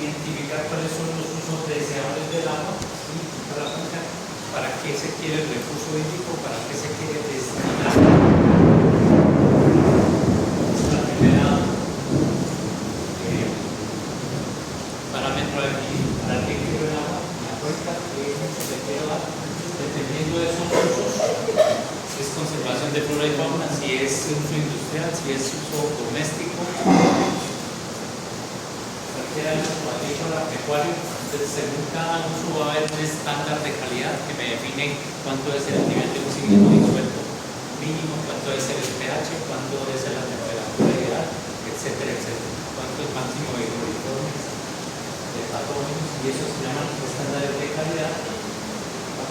identificar cuáles son los usos deseables del agua y para la cuenca, para qué se quiere el recurso hídrico, para qué se quiere destinar. Es la primera parámetro aquí, para qué quiero el agua, la cuenca, qué se le quiero dar, dependiendo de esos usos. Si es conservación de flora y fauna, si es uso industrial, si es uso doméstico, cualquiera de los agrícola, pecuario. Entonces, según cada uso va a haber un estándar de calidad que me define cuánto es el nivel de oxígeno disuelto mínimo, cuánto es el pH, cuánto es la temperatura ideal, etcétera, etcétera. Cuánto es máximo de hidroiformes, de patógenos, y eso se llaman estándares de calidad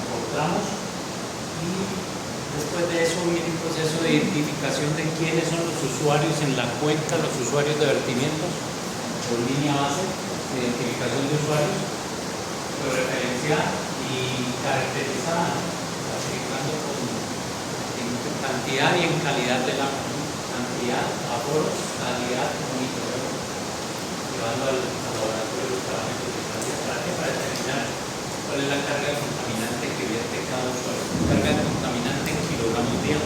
por tramos. Y después de eso viene un proceso de identificación de quiénes son los usuarios en la cuenca, los usuarios de vertimientos, por línea base, identificación de usuarios, referencial y caracterizada, clasificando en cantidad y en calidad del agua, cantidad, aforos, calidad, monitoreo, llevando al laboratorio los parámetros de calidad. ¿Para qué? Para determinar cuál es la carga de contaminante que vierte cada usuario. Carga de contaminante en kilogramos día.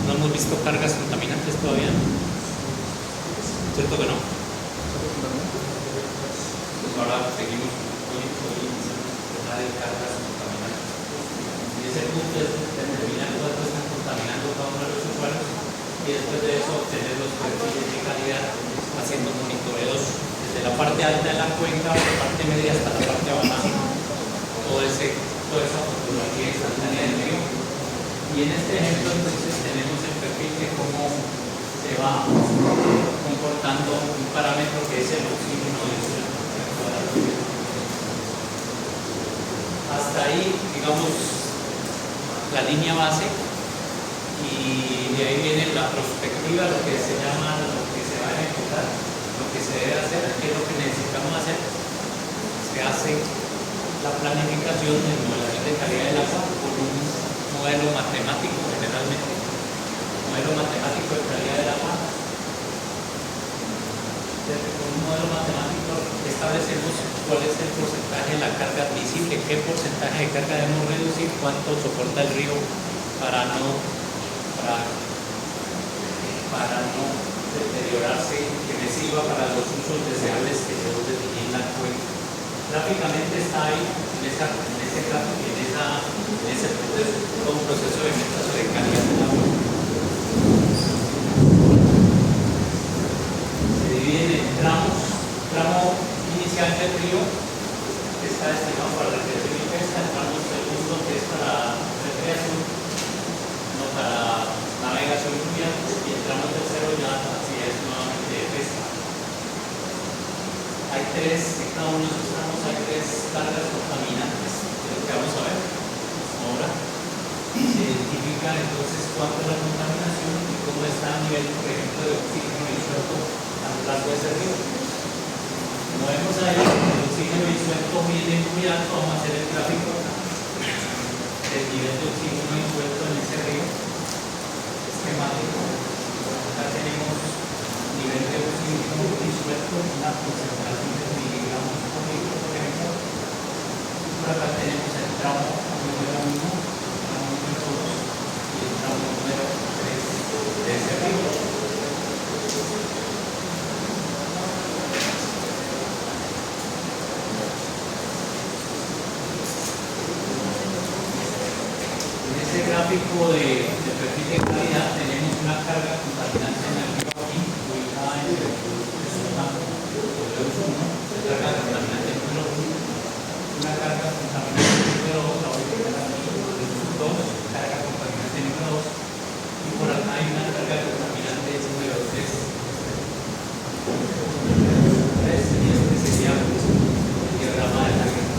No hemos visto cargas contaminantes todavía, ¿no? ¿Cierto que no? Pues ahora seguimos hoy de cargas contaminantes. Y ese punto es determinar cuánto están contaminando cada uno de los usuarios y después de eso obtener los perfiles de calidad haciendo monitoreos desde la parte alta de la cuenca, la parte media hasta la parte baja, toda esa fotografía instantánea del río. Y en este ejemplo entonces tenemos el perfil de cómo se va comportando un parámetro que es el oxígeno disuelto. Hasta ahí, digamos, la línea base, y de ahí viene la prospectiva, lo que se llama, lo que se va a ejecutar, lo que se debe hacer, qué es lo que necesitamos hacer. Se hace la planificación de modelación de calidad del agua por un modelo matemático generalmente, modelo matemático de calidad del agua. Con un modelo matemático establecemos cuál es el porcentaje de la carga admisible, qué porcentaje de carga debemos reducir, cuánto soporta el río para no deteriorarse, que me sirva para los usos deseables que yo definí en la cuenca. Gráficamente está ahí, en ese gráfico, en ese proceso, todo un proceso de metas de calidad del agua. Se divide en tramos. Tramo inicial del río, que está destinado para recreación y pesca, el tramo segundo, que es para recreación, no para navegación fluvial, y el tramo tercero ya así es nuevamente de pesca. Hay tres, en cada uno de esos tramos hay tres cargas contaminantes, que es lo que vamos a ver ahora. Se identifica entonces cuánto es la contaminación y cómo está a nivel, por ejemplo, de oxígeno disuelto a lo largo de ese río. Como vemos ahí, el oxígeno disuelto viene muy alto, vamos a hacer el gráfico del nivel de oxígeno disuelto en ese río esquemático. Acá tenemos nivel de oxígeno disuelto, una concentración de miligramos por litro, por ejemplo. Y por acá tenemos el tramo número 1, el tramo número 2 y el tramo número 3 de ese río. Gráfico de perfil de calidad tenemos una carga contaminante en el río aquí, ubicada en el carga contaminante número 1, una carga contaminante número 2, la ubicada aquí, 2, carga contaminante número 2, y por acá hay una carga contaminante número 3. Y este sería el diagrama de la guerra.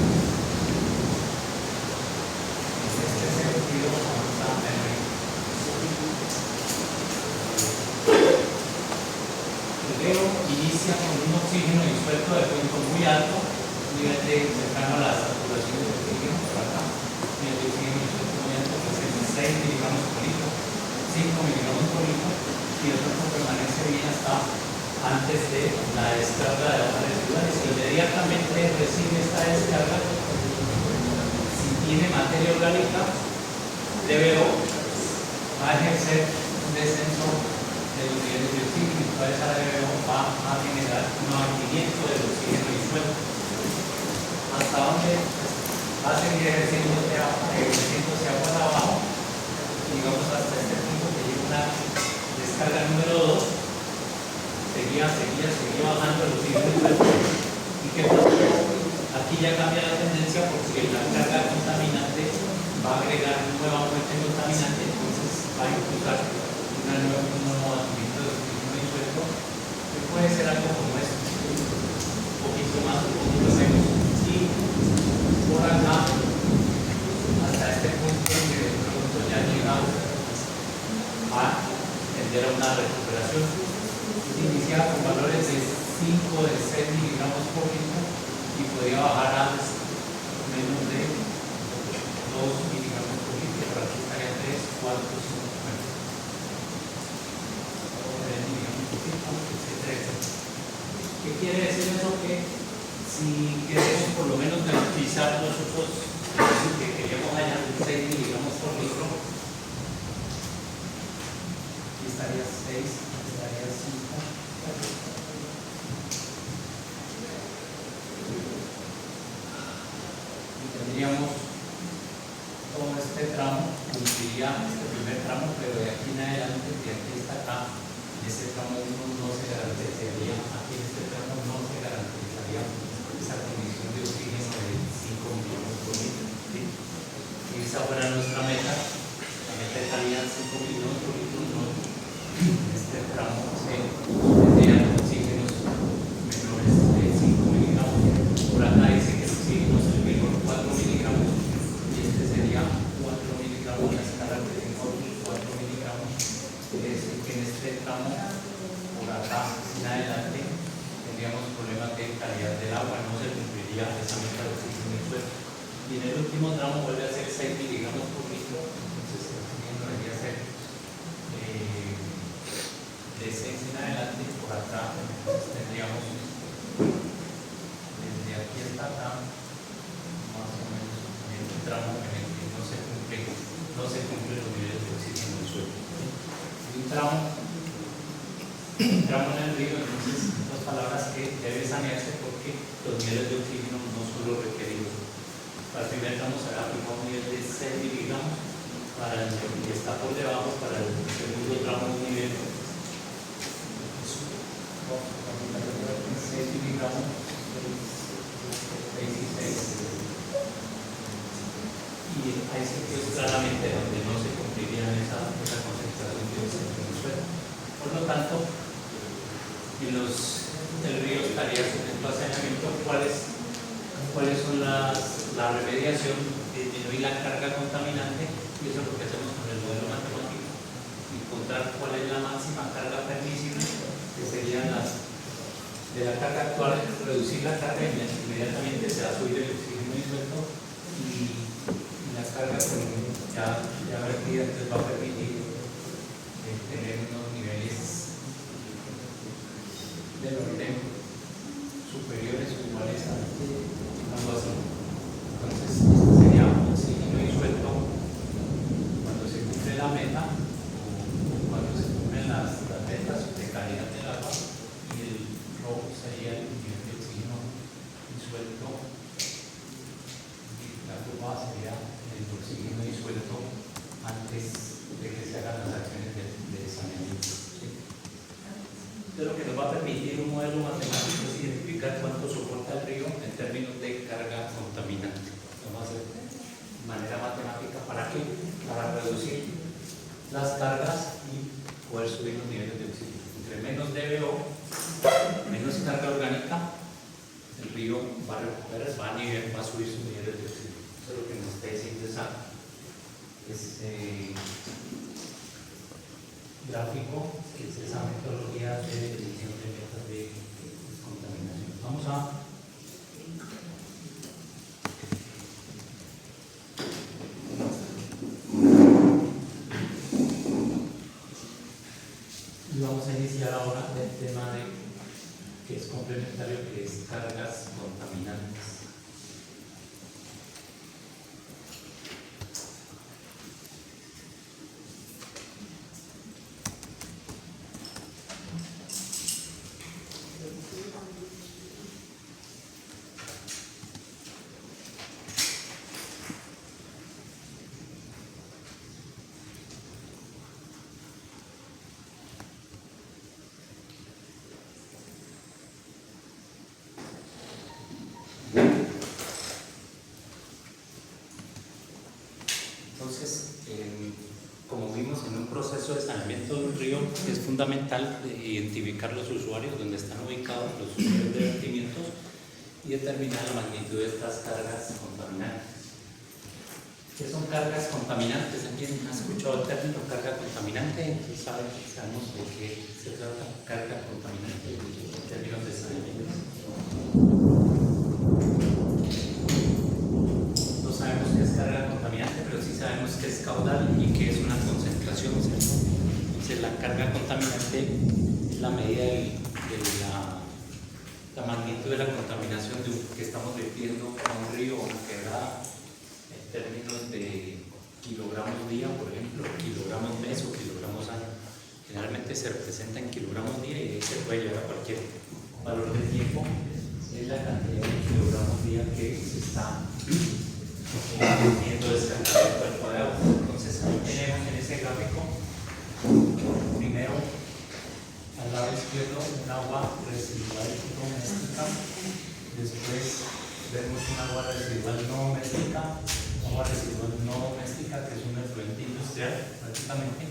Inicia con un oxígeno disuelto de punto muy alto, nivel de cercano a la saturación de oxígeno, por acá, nivel de oxígeno disuelto muy alto, que es de 6 miligramos por litro, 5 miligramos por litro, y el otro permanece bien hasta antes de la descarga de aguas residuales, y el de inmediatamente recibe esta descarga, si tiene materia orgánica, DBO va a ejercer un descenso de los niveles de oxígeno, y toda esa DBO va a generar un abatimiento del oxígeno disuelto. Hasta donde va a seguir ejerciéndose agua abajo, y vamos hasta este punto que llega una descarga número 2, seguía bajando el oxígeno disuelto. ¿Y qué pasa? Aquí ya cambia la tendencia porque la carga contaminante va a agregar un nuevo contaminante, entonces va a implicar un nuevo abatimiento de oxígeno disuelto, que puede ser algo como esto, un poquito más, un poquito menos. Y por acá, hasta este punto, que de pronto ya llega a tender a una recuperación. Iniciar con valores de 5 de 6 miligramos por litro y podría bajar a menos de 2 miligramos por litro, pero aquí estaría 3, 4, 5, 3 miligramos por litro, etc. ¿Qué quiere decir eso? Que si queremos por lo menos garantizar nosotros que queríamos hallar 6 miligramos por litro, aquí estaría 6, aquí estaría 5. Y tendríamos todo este tramo, cumpliría este primer tramo, pero de aquí en adelante, de aquí hasta acá, este tramo no se garantizaría, aquí en este tramo no se garantizaría esa condición de oxígeno de 5 millones por litro. ¿Sí? Si esa fuera nuestra meta, la meta estaría 5 millones por litro, no. En este tramo se tendrían oxígenos menores de 5 miligramos. Por acá dice que el oxígeno es el menor 4 miligramos y este sería 4 miligramos, la escala de 4 miligramos. Quiere decir que en este tramo, por acá en adelante, tendríamos problemas de calidad del agua, no se cumpliría esa meta de oxígeno disuelto. Y en el último tramo vuelve a ser 6 miligramos por litro, entonces el oxígeno debería ser de 6 en adelante. Por acá tendríamos desde aquí hasta acá más o menos en un tramo en el que no se cumplen los niveles de oxígeno del suelo. Y un tramo en el río, entonces, en otras palabras, que debe sanearse porque los niveles de oxígeno no son los requeridos. Para el primer tramo se va a aplicar un nivel de 6 miligramos, para el que está por debajo, para el segundo tramo un nivel 6 miligramos, 6 y 6. Y ahí se ve claramente donde no se cumpliría esa concentración de oxígeno en el suelo. Por lo tanto, el río estaría sujeto a saneamiento. ¿Cuáles son la remediación? Disminuir la carga contaminante, y eso es lo que hacemos con el modelo matemático. Encontrar cuál es la máxima carga permisible, que serían las de la carga actual, reducir la carga y inmediatamente se va a subir el oxígeno disuelto, y la carga ya vertida, entonces va a permitir tener unos niveles del orden superiores o iguales a algo así. Entonces, este sería un oxígeno disuelto cuando se cumple la meta, o cuando se cumplen las metas de calidad del agua, y el rojo sería el nivel de oxígeno disuelto, y la curva sería el oxígeno disuelto antes de que se hagan las acciones de saneamiento. ¿Sí? Entonces, lo que nos va a permitir un modelo matemático es identificar cuánto soporta el río en términos de carga contaminante. Lo vamos a hacer de manera matemática. ¿Para qué? Para reducir las cargas y poder subir los niveles de oxígeno. Entre menos DBO, menos carga orgánica, el río va a recuperar, va a subir sus niveles de oxígeno. Eso es lo que nos está diciendo ese gráfico, que es esa metodología de definición de metas de descontaminación. Vamos a iniciar ahora el tema de que es complementario, que es cargas contaminantes. Entonces, como vimos en un proceso de saneamiento de un río, es fundamental identificar los usuarios, donde están ubicados los usuarios de vertimientos y determinar la magnitud de estas cargas contaminantes. ¿Qué son cargas contaminantes? ¿Alguien ha escuchado el término carga contaminante? Entonces sabemos de qué se trata carga contaminante en términos de saneamiento. No sabemos qué es carga contaminante, pero sí sabemos qué es caudal y qué es una concentración, ¿cierto? Entonces la carga contaminante es la medida de la magnitud de la contaminación que estamos vertiendo a un río o una quebrada en términos de kilogramos día, por ejemplo, kilogramos mes o kilogramos año. Generalmente se representa en kilogramos día y se puede llevar a cualquier valor de tiempo. Es la cantidad de kilogramos día que se está viendo descargar el cuerpo de agua. Entonces ahí tenemos en ese gráfico primero al lado izquierdo un agua residual doméstica, después vemos un agua residual no doméstica, agua residual no doméstica que es un efluente industrial prácticamente,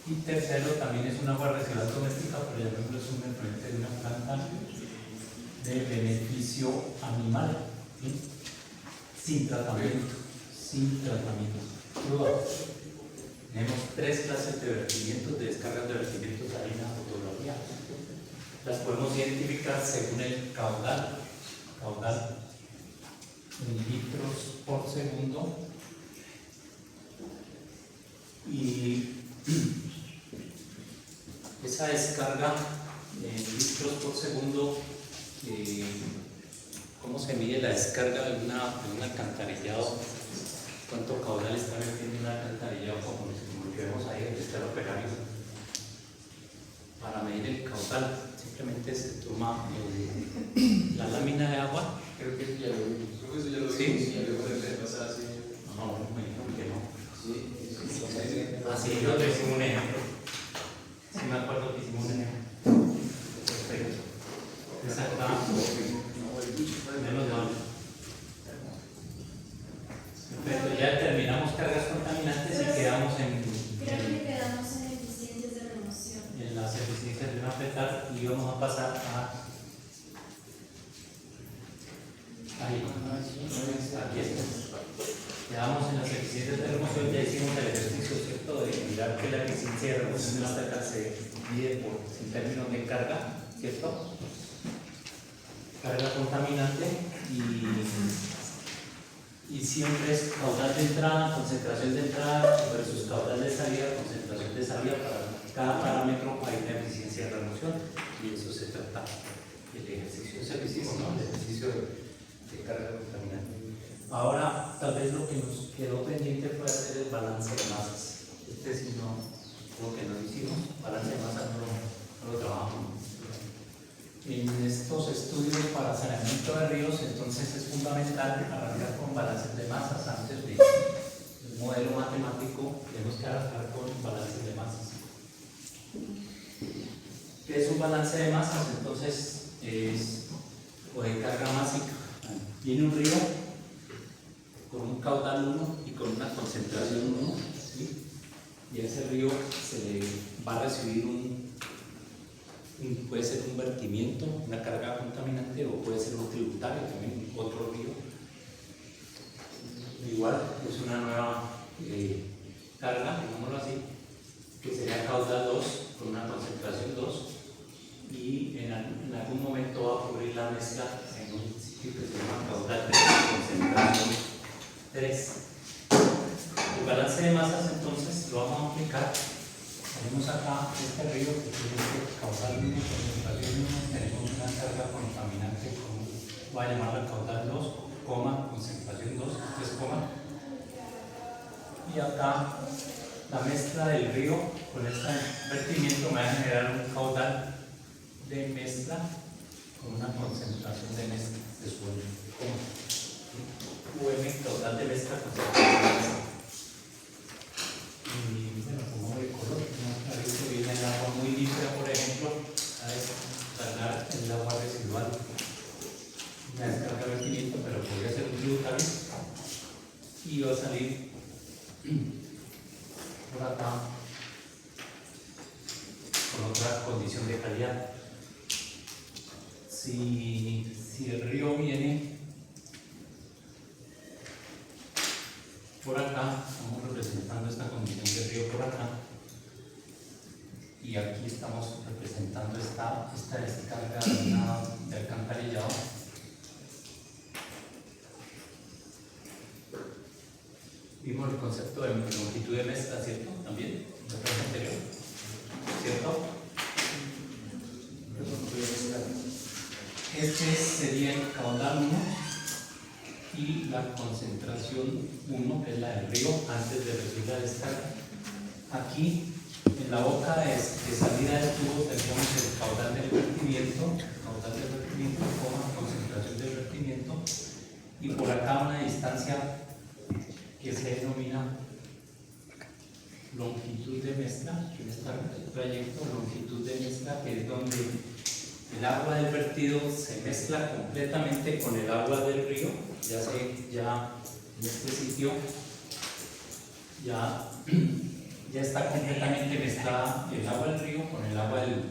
y tercero también es un agua residual doméstica, pero llamémoslo es un efluente de una planta de beneficio animal, ¿sí? Sin tratamiento. Tenemos tres clases de vertimientos, de descargas de vertimientos de harina fotografía. Las podemos identificar según el caudal en litros por segundo, y esa descarga en litros por segundo, ¿cómo se mide la descarga de un alcantarillado? ¿Cuánto caudal está vertiendo un alcantarillado como el que vemos ahí, donde está el operario? Para medir el caudal, simplemente se toma la lámina de agua. Creo que ya lo vimos. Creo que eso ya lo vimos. ¿Sí? Ya lo vimos pasar así. No, me dijeron que no. Sí. Así yo te hicimos un ejemplo. Sí me acuerdo que hicimos un ejemplo. Perfecto. Exacto. Menos mal. Perfecto, ya terminamos cargas contaminantes y quedamos Creo que quedamos en eficiencias de remoción. en las eficiencias de una fetal y vamos a pasar a ahí. Aquí está. Quedamos en las eficiencias de remoción, ya hicimos el ejercicio, ¿cierto? De mirar que la eficiencia de remoción de una fetal se mide en términos de carga, ¿cierto? Carga contaminante y siempre es caudal de entrada, concentración de entrada versus caudal de salida, concentración de salida. Para cada parámetro hay una eficiencia de remoción y eso se trata del ejercicio de servicio, ¿no? El ejercicio de carga contaminante. Ahora, tal vez lo que nos quedó pendiente fue hacer el balance de masas. Sí no, lo que no hicimos, balance de masas no lo trabajamos. En estos estudios para saneamiento de ríos, entonces es fundamental arrancar con balances de masas antes del modelo matemático. Tenemos que arrancar con balances de masas. ¿Qué es un balance de masas? Entonces es o de carga másica. Viene un río con un caudal 1 y con una concentración 1, ¿sí? Y a ese río se le va a recibir puede ser un vertimiento, una carga contaminante, o puede ser un tributario también, otro río. Igual es una nueva carga, digámoslo así, que sería caudal 2 con una concentración 2, y en algún momento va a ocurrir la mezcla en un sitio que se llama caudal 3 con concentración 3. El balance de masas entonces lo vamos a aplicar. Tenemos acá este río que tiene caudal 1, concentración 1, tenemos una carga contaminante, voy a llamarla caudal 2, coma, concentración 2, esto es coma. Y acá la mezcla del río con este vertimiento me va a generar un caudal de mezcla con una concentración de mezcla de suelo. UM, caudal de mezcla, concentración de mezcla. Y bueno, como de color, ¿no? A veces viene el agua muy limpia, por ejemplo, a descargar el agua residual. Una descarga de vertimiento, pero podría ser un dilutable y va a salir por acá con otra condición de calidad. Si el río viene por acá, estamos representando esta condición del río por acá, y aquí estamos representando esta descarga de alcantarillado. Vimos el concepto de longitud de mezcla, ¿cierto? También, en la clase anterior, ¿cierto? Este sería el caudal 1 y la concentración 1, que es la del río, antes de recibir la descarga. Aquí, en la boca de salida del tubo, tendríamos el caudal del vertimiento, concentración del vertimiento, y por acá una distancia que se denomina longitud de mezcla, en este trayecto, longitud de mezcla, que es donde el agua del vertido se mezcla completamente con el agua del río, ya en este sitio ya está completamente mezclada el agua del río con el agua del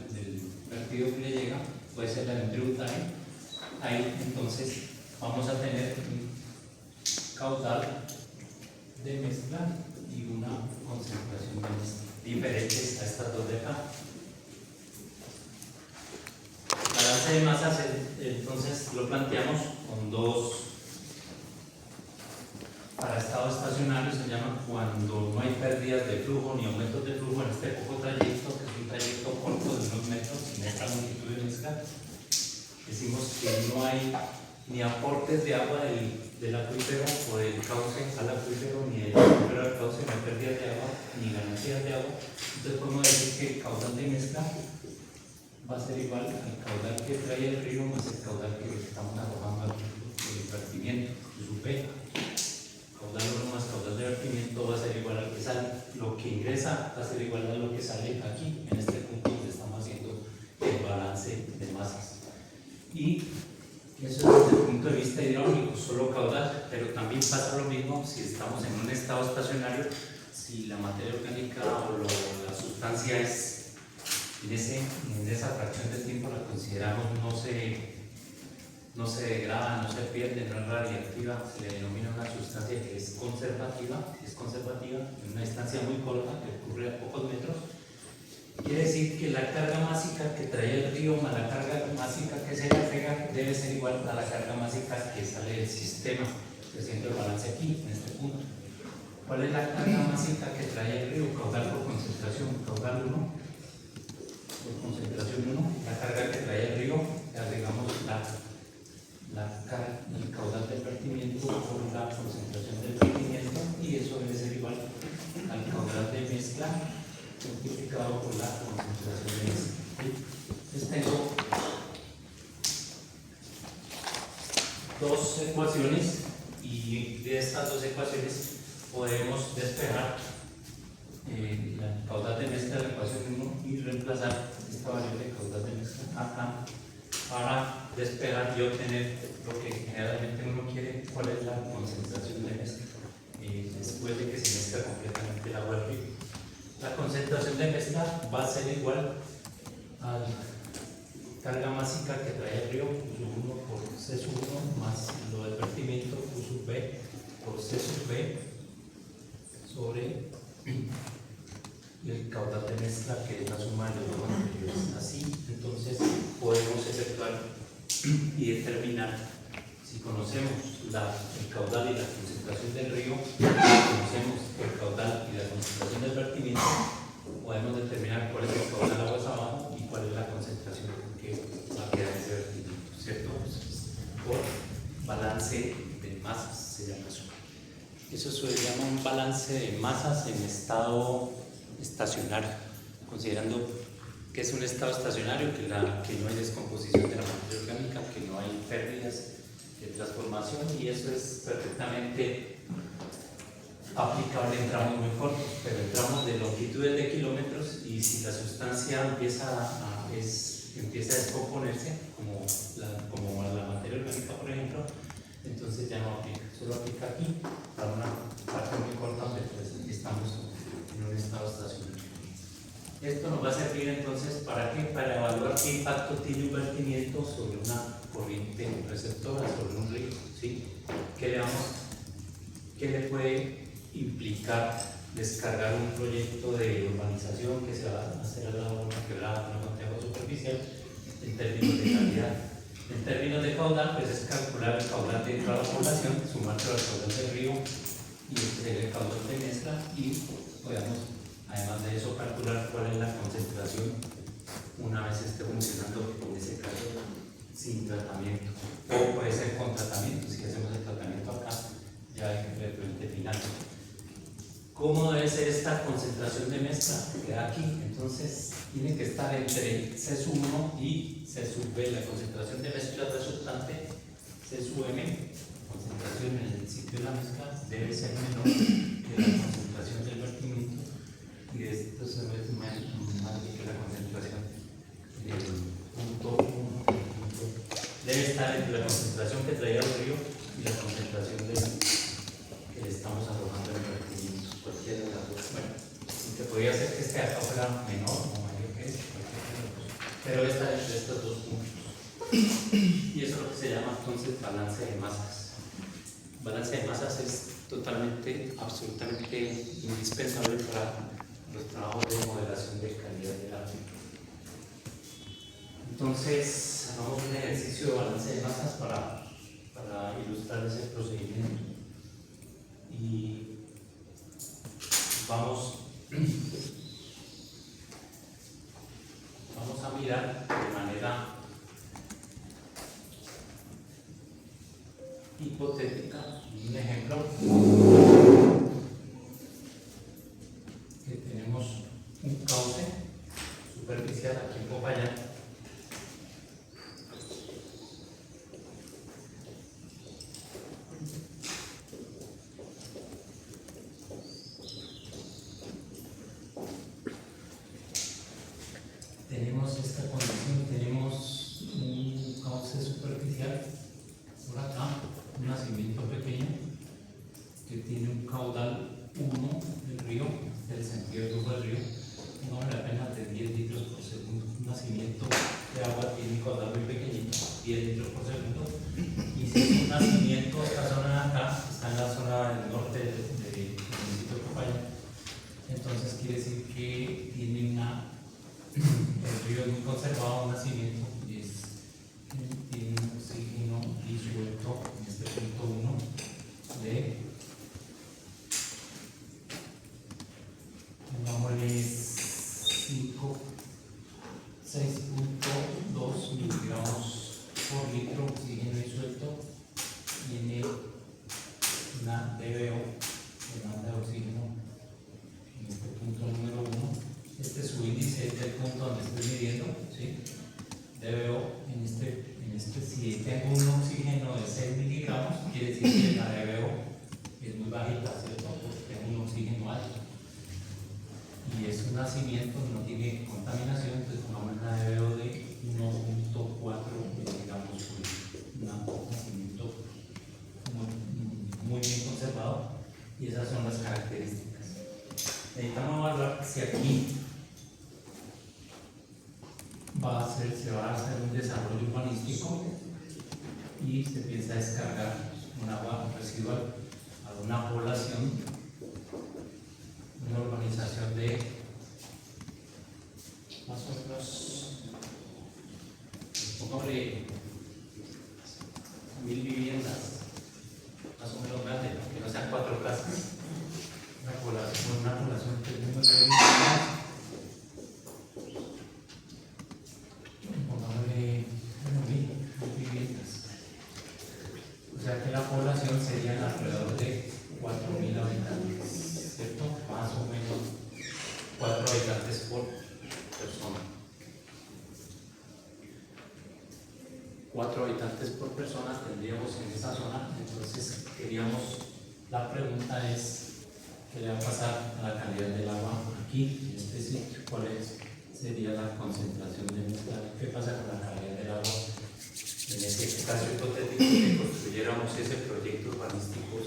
vertido que le llega, puede ser la de un tributario. Ahí entonces vamos a tener un caudal de mezcla y una concentración de mezcla diferentes a estas dos de acá. Balance de masas, entonces lo planteamos con dos. Para estado estacionario se llama cuando no hay pérdidas de flujo ni aumentos de flujo en este poco trayecto, que es un trayecto corto de unos metros sin esta longitud de mezcla. Decimos que no hay ni aportes de agua del acuífero o del cauce al acuífero, ni del acuífero al cauce, no hay pérdidas de agua ni ganancias de agua. Entonces podemos decir que el caudal de mezcla va a ser igual al caudal que trae el río más el caudal que estamos arrojando al vertimiento, su P. Caudal 1 más caudal de vertimiento va a ser igual al que sale. Lo que ingresa va a ser igual a lo que sale aquí, en este punto donde estamos haciendo el balance de masas. Y eso es desde el punto de vista hidráulico, solo caudal, pero también pasa lo mismo si estamos en un estado estacionario, si la materia orgánica o la sustancia es en esa fracción de tiempo la consideramos no se degrada, no se pierde, no es radiactiva, se le denomina una sustancia que es conservativa en una distancia muy corta que ocurre a pocos metros. Quiere decir que la carga másica que trae el río más la carga másica que se le agrega debe ser igual a la carga másica que sale del sistema, haciendo el balance aquí, en este punto. ¿Cuál es la carga másica que trae el río? Caudal por concentración, caudal 1 por concentración 1, la carga que trae el río, le agregamos el caudal del vertimiento por la concentración del vertimiento, y eso debe ser igual al caudal de mezcla multiplicado por la concentración de mezcla. Entonces tengo dos ecuaciones, y de estas dos ecuaciones podemos despejar el caudal de mezcla de la ecuación 1 y reemplazar esta variable caudal de mezcla acá para despejar y obtener lo que generalmente uno quiere, cuál es la concentración de mezcla después de que se mezcla completamente el agua del río. La concentración de mezcla va a ser igual a la carga másica que trae el río, Q1 por C sub 1 más lo del vertimiento, Q sub B por C sub B sobre el caudal de mezcla, que es la suma de los dos anteriores. Así, entonces, podemos efectuar y determinar, si conocemos el caudal y la concentración del río, conocemos el caudal y la concentración del vertimiento, podemos determinar cuál es el caudal aguas abajo y cuál es la concentración que va a quedar en ese vertimiento, ¿cierto? Eso se llama un balance de masas en estado estacionario, considerando que es un estado estacionario, que no hay descomposición de la materia orgánica, que no hay pérdidas de transformación, y eso es perfectamente aplicable en tramos muy cortos, pero en tramos de longitudes de kilómetros, y si la sustancia empieza a descomponerse, como la materia orgánica, por ejemplo, entonces ya no aplica, solo aplica aquí para una parte muy corta donde pues, estamos en un estado estacionario. Esto nos va a servir entonces ¿para qué? Para evaluar qué impacto tiene un vertimiento sobre una corriente receptora, sobre un río, ¿sí? ¿Qué le puede implicar descargar un proyecto de urbanización que se va a hacer al lado de una quebrada, una fuente de agua superficial, en términos de calidad? En términos de caudal, pues es calcular el caudal de toda la población, sumarlo al caudal del río, y este sería el caudal de mezcla, y podemos, además de eso, calcular cuál es la concentración una vez esté funcionando, en ese caso, sin tratamiento. O puede ser con tratamiento, si hacemos el tratamiento acá, ya hay que ver el final. ¿Cómo debe ser esta concentración de mezcla? Queda aquí, entonces tiene que estar entre C sub 1 y C sub B, la concentración de mezcla resultante, C sub M, concentración en el sitio de la mezcla, debe ser menor que la concentración del vertimiento, y esto se ve más que la concentración del punto 1. Debe estar entre la concentración que traía el río y la concentración que le estamos arrojando en el vertimiento. Cualquiera de las dos. Bueno, se podría hacer que este acá fuera menor o mayor que este, pero está entre estos dos puntos. Y eso es lo que se llama entonces balance de masas. Balance de masas es totalmente, absolutamente indispensable para los trabajos de modelación de calidad del agua. Entonces, hagamos un ejercicio de balance de masas para ilustrar ese procedimiento. Y vamos a mirar de manera hipotética un ejemplo que tenemos un cauce superficial aquí en Popayán. Tenemos esta condición, tenemos un cauce superficial por acá, un nacimiento pequeño que tiene un caudal 1 del río, del sentido de flujo del río, no la pena de 10 litros por segundo. Un nacimiento de agua tiene un caudal muy pequeñito, 10 litros por segundo, y si es un nacimiento, esta zona de acá está en la zona del norte del municipio de Popayán, entonces quiere decir que tiene el río es muy conservado, un nacimiento, y tiene un oxígeno disuelto en este punto 1 de, pongámosle 6.2 miligramos por litro oxígeno disuelto, tiene una DBO, demanda de oxígeno, en este punto número 1. Este es su índice del punto donde estoy midiendo, ¿sí? DBO si tengo un oxígeno de 6 miligramos, quiere decir que la DBO es muy bajita, ¿cierto? Porque tengo un oxígeno alto. Y es un nacimiento, no tiene contaminación, entonces pongamos una DBO de 1.4 miligramos por litro. Un nacimiento muy bien conservado, y esas son las características. Necesitamos evaluar si aquí se va a hacer un desarrollo urbanístico y se empieza a descargar un agua residual a una población, una urbanización de más o menos, pongámosle 1000 viviendas, más o menos grande, ¿no? Que no sean 4 casas. Una población que es muy grande, pongámosle 1000 viviendas. O sea que la población sería alrededor de 4000 4 habitantes por persona tendríamos en esa zona. Entonces la pregunta es, ¿qué le va a pasar a la calidad del agua aquí, en este sitio? ¿Cuál sería la concentración qué pasa con la calidad del agua en este caso hipotético que construyéramos ese proyecto urbanístico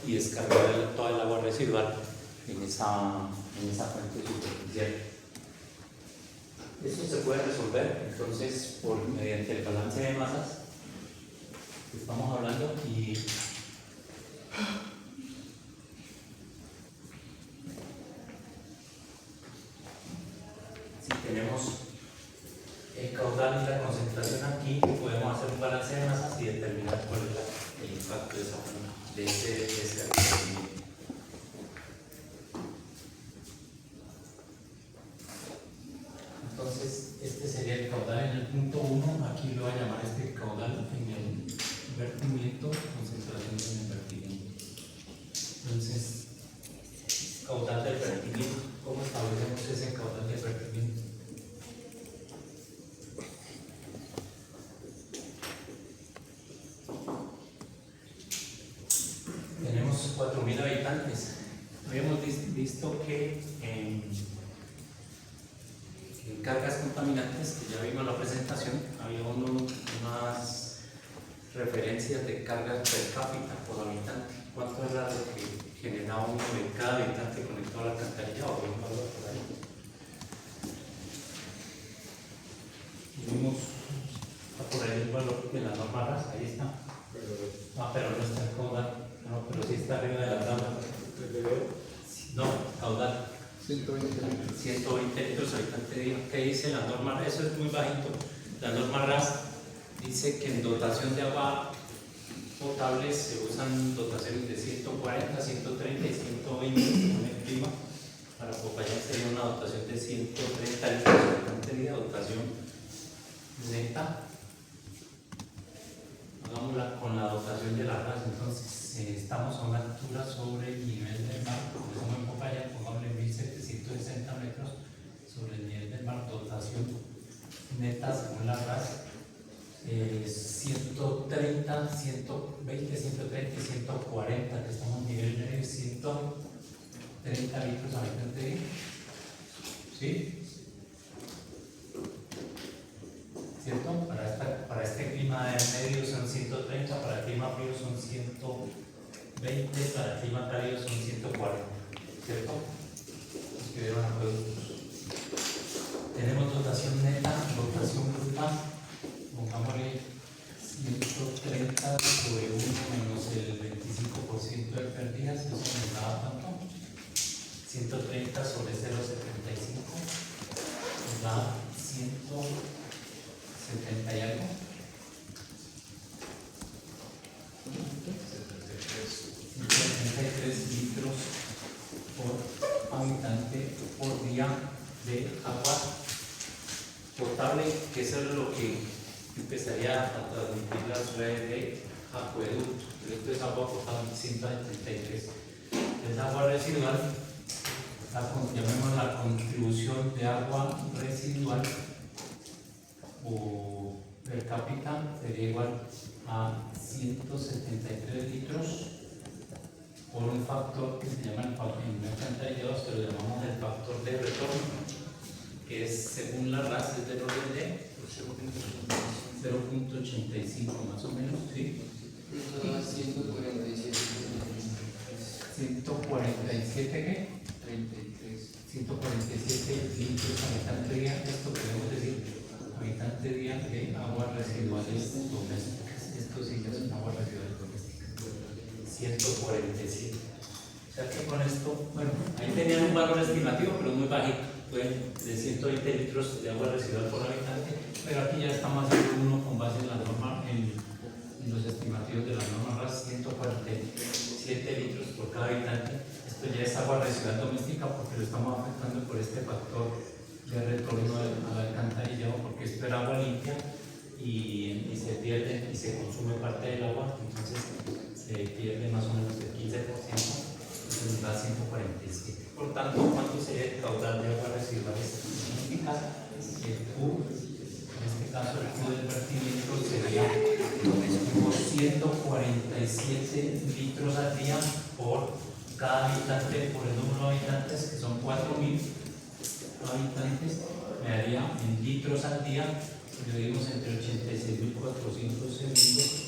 y descargar toda el agua residual en esa fuente superficial? Eso se puede resolver entonces mediante el balance de masas que estamos hablando. Y si tenemos el caudal y la concentración aquí, podemos hacer un balance de masas y determinar cuál es el impacto de ese acontecimiento. Entonces, este sería el caudal en el punto 1. Aquí lo voy a llamar este caudal en el vertimiento, concentración en el vertimiento. Entonces, caudal del vertimiento. ¿Cómo establecemos ese caudal del vertimiento? Tenemos 4.000 habitantes. Habíamos visto que en cargas contaminantes, que ya vimos la presentación, había unas referencias de cargas per cápita por habitante. ¿Cuánto era lo que generaba uno de cada habitante conectado al alcantarillado? Un valor por ahí. Y vimos por ahí el valor de la norma RAS, ahí está. Pero no está el caudal. No, pero sí está arriba de la tabla. No, caudal. 120 litros habitante día. ¿Qué dice la norma RAS? Eso es muy bajito. La norma RAS dice que en dotación de agua potable se usan dotaciones de 140, 130 y 120 según el clima. Para Popayán sería una dotación de 130 litros habitante día, dotación neta. Hagámosla con la dotación de la RAS. Entonces estamos a una altura sobre el nivel del mar, porque somos en Popayán, pongámosle 1760 metros sobre el nivel del mar, dotación neta según la RAS 130, 120, 130 y 140, que estamos a nivel medio, 130 litros habitante día. ¿Sí? ¿Cierto? Para este clima de medio son 130, para el clima frío son 120, para el clima cálido son 140, ¿cierto? Los que vieron acueductos. Tenemos dotación neta, dotación bruta, pongámosle 130 sobre 1 menos el 25% de pérdidas, eso nos da ¿cuánto? 130 sobre 0,75 nos da 170 y algo. 173 litros por habitante por día de agua potable, que eso es lo que empezaría a transmitir las redes de acueducto. Esto es agua potable, 173. Es agua residual, llamemos la contribución de agua residual o per cápita sería igual a 173 litros por un factor que se llama el factor, en el alcantarillado se lo llamamos el factor de retorno, que es según la RAS es del orden de 0.85 más o menos, ¿sí? 147 ¿qué? 147 litros habitante día. Esto podemos decir habitante día de aguas residuales domésticas. Esto sí ya es un agua residual doméstica. 147. O sea que con esto, bueno, ahí tenían un valor estimativo, pero muy bajito, de 120 litros de agua residual por habitante, pero aquí ya estamos haciendo uno con base en la norma, en los estimativos de la norma RAS, 147 litros por cada habitante. Esto ya es agua residual doméstica porque lo estamos afectando por este factor de retorno al alcantarillado, porque esto era agua limpia y se pierde y se consume parte del agua, entonces se pierde más o menos el 15%, entonces nos da 147. Por tanto, ¿cuánto sería el caudal de agua residual? Significa el Q, en este caso el Q del vertimiento se 87 litros al día por cada habitante, por el número de habitantes, que son 4.000 habitantes, me daría en litros al día, si lo dividimos entre 86.400 segundos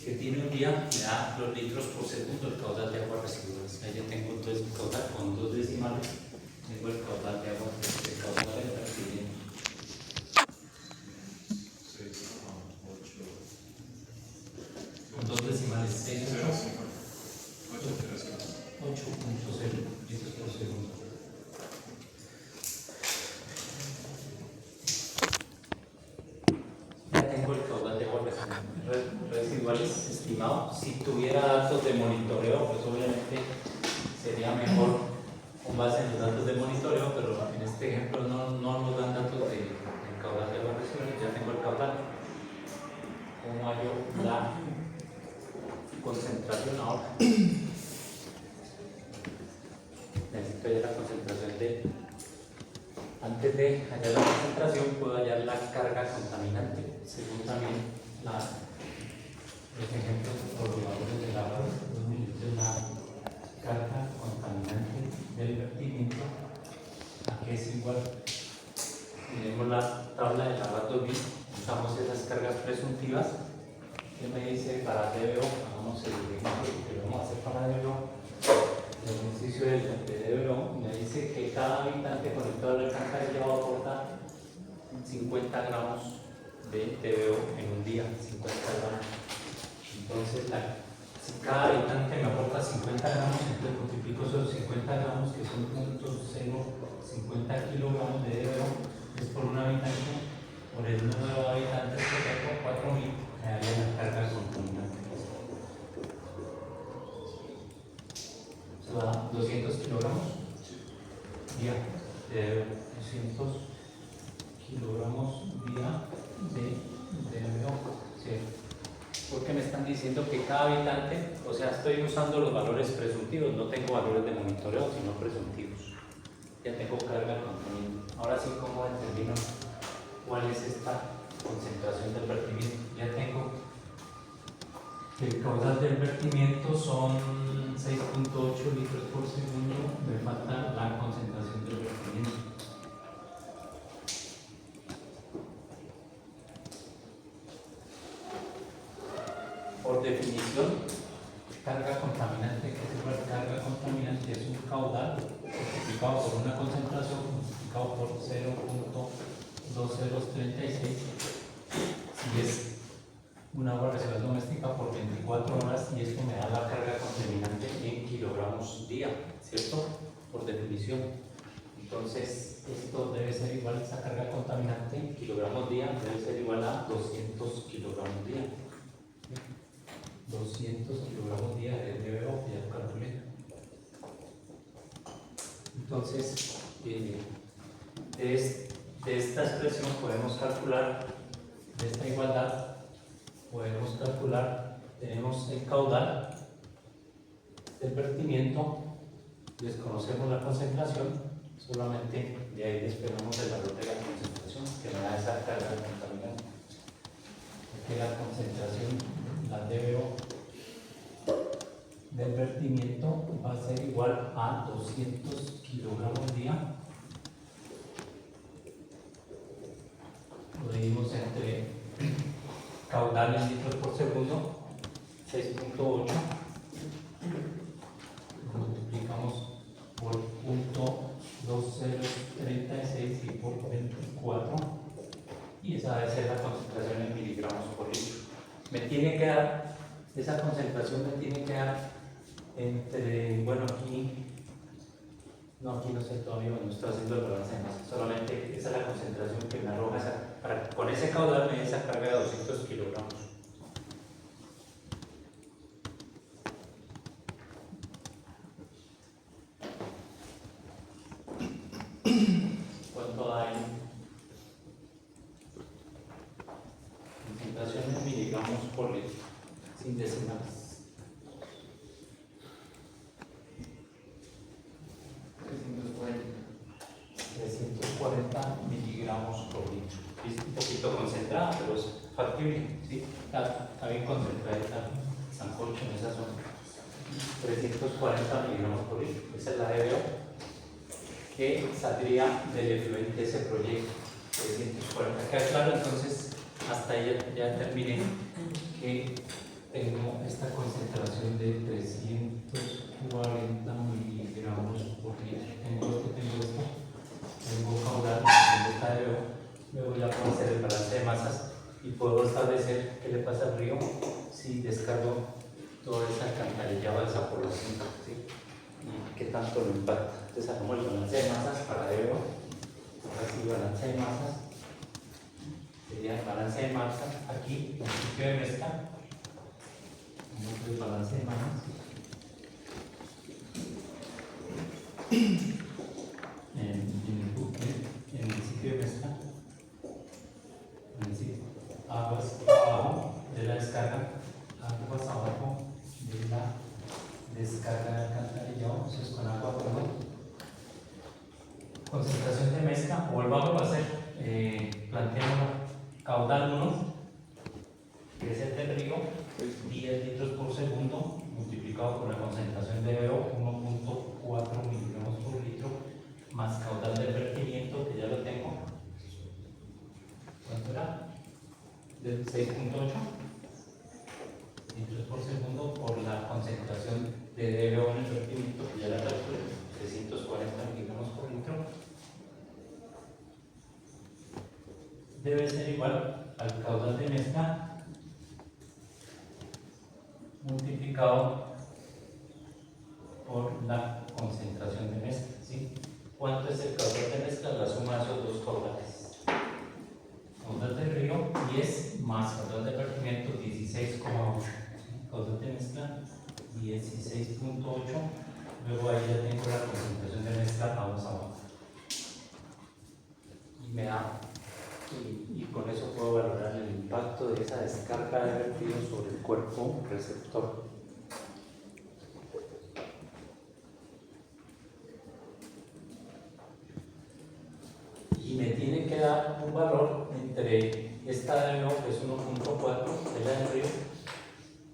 que tiene un día, me da los litros por segundo el caudal de aguas residuales. Ahí ya tengo entonces el caudal con 2 decimales, tengo el caudal de agua, el caudal de vertimiento. 6,8. Con 2 decimales, 6, 8,0. 8.0 litros por segundo. Ya tengo el caudal de agua residuales estimado. Si tuviera datos de monitoreo, pues obviamente sería mejor con base en los datos de monitoreo, pero en este ejemplo no nos dan datos del caudal de agua residuales. Ya tengo el caudal. ¿Cómo hallo la concentración ahora? Necesito hallar la concentración de. Antes de hallar la concentración, puedo hallar la carga contaminante, según también los ejemplos o los valores del agua, de la carga contaminante del vertimiento, a que es igual. Tenemos la tabla de la RAT2000, usamos esas cargas presuntivas. ¿Qué me dice para DBO? Hagamos el ejemplo que vamos a hacer para DBO. El ejercicio de DBO me dice que cada habitante conectado al alcantarillado aporta 50 gramos de DBO en un día, 50 gramos. Entonces, si cada habitante me aporta 50 gramos, entonces multiplico esos 50 gramos, que son 0.050 kilogramos de DBO, es por un habitante, por el número de habitantes que tengo, 4.000, me daría la carga contaminante. Eso da 200 kilogramos día de 200 kilogramos día de DBO. ¿Sí? Porque me están diciendo que cada habitante, o sea, estoy usando los valores presuntivos, no tengo valores de monitoreo, sino presuntivos. Ya tengo carga contaminante. Ahora sí, ¿cómo determino cuál es esta concentración del vertimiento? Ya tengo el caudal del vertimiento son 6.8 litros por segundo, me falta la concentración del vertimiento. Por definición, carga contaminante, que es igual carga contaminante, es un caudal multiplicado por una concentración multiplicado por 0.2036. Si es una agua residual doméstica por 24 horas, y esto me da la carga contaminante en kilogramos día, ¿cierto? Por definición. Entonces, esto debe ser igual, esa carga contaminante en kilogramos día debe ser igual a 200 kilogramos día. 200 kilogramos día de DBO, ya lo calculé. Entonces, de esta expresión podemos calcular, de esta igualdad, podemos calcular, tenemos el caudal del vertimiento, desconocemos la concentración, solamente de ahí despegamos el valor de la concentración, que me da esa carga contaminante. Aquí la concentración, la DBO del vertimiento va a ser igual a 200 kilogramos día. Lo dividimos entre caudal en litros por segundo, 6.8, lo multiplicamos por 0.2036 y por 24, y esa debe ser la concentración en miligramos por litro. Me tiene que dar, esa concentración me tiene que dar entre, bueno, aquí no sé todavía, no estoy haciendo el balance de masa, solamente esa es la concentración que me arroja con ese caudal me da esa carga de 200 kilogramos. ¿Cuánto hay? Concentración en miligramos por litro, sin decimales. 340 miligramos por litro. Es un poquito concentrada, pero es factible, ¿sí? Está bien concentrada esta sancocho en esa zona. 340 miligramos por litro. Esa es la DBO que saldría del efluente de ese proyecto. 340. ¿Queda claro? Entonces, hasta ahí ya terminé que tengo esta concentración de 340 miligramos por litro. Tengo esto. Tengo caudal, tengo esta DBO. Luego ya puedo hacer el balance de masas y puedo establecer qué le pasa al río si descargo toda esa alcantarillada de esa población, ¿sí? Y qué tanto lo impacta. Entonces hagamos el balance de masas para DBO. Ahora sí, balance de masas. Sería el balance de masas aquí, en el sitio de mezcla. Vamos el balance de masas. En el sitio de mezcla. Aguas abajo de la descarga, aguas abajo de la descarga de alcantarillado, entonces con agua perdón. Concentración de mezcla, volvamos a hacer, planteamos caudal 1, que es el del río, 10 litros por segundo, multiplicado por la concentración de DBO, 1.4 miligramos por litro, más caudal del vertimiento, que ya lo tengo. ¿Cuánto era? Del 6.8 litros por segundo por la concentración de DBO en el vertimiento, que ya la calculé, 340 miligramos por litro. Debe ser igual al caudal de mezcla multiplicado por la concentración de mezcla, ¿sí? ¿Cuánto es el caudal de mezcla? La suma de esos dos caudales. Caudal del río 10 más caudal de vertimiento 16,8. Caudal de mezcla 16.8. Luego ahí ya tengo la concentración de mezcla, vamos abajo. Y me da, y con eso puedo valorar el impacto de esa descarga de vertido sobre el cuerpo receptor. Y me tiene que dar un valor entre esta DBO, que es 1.4, que es la del río,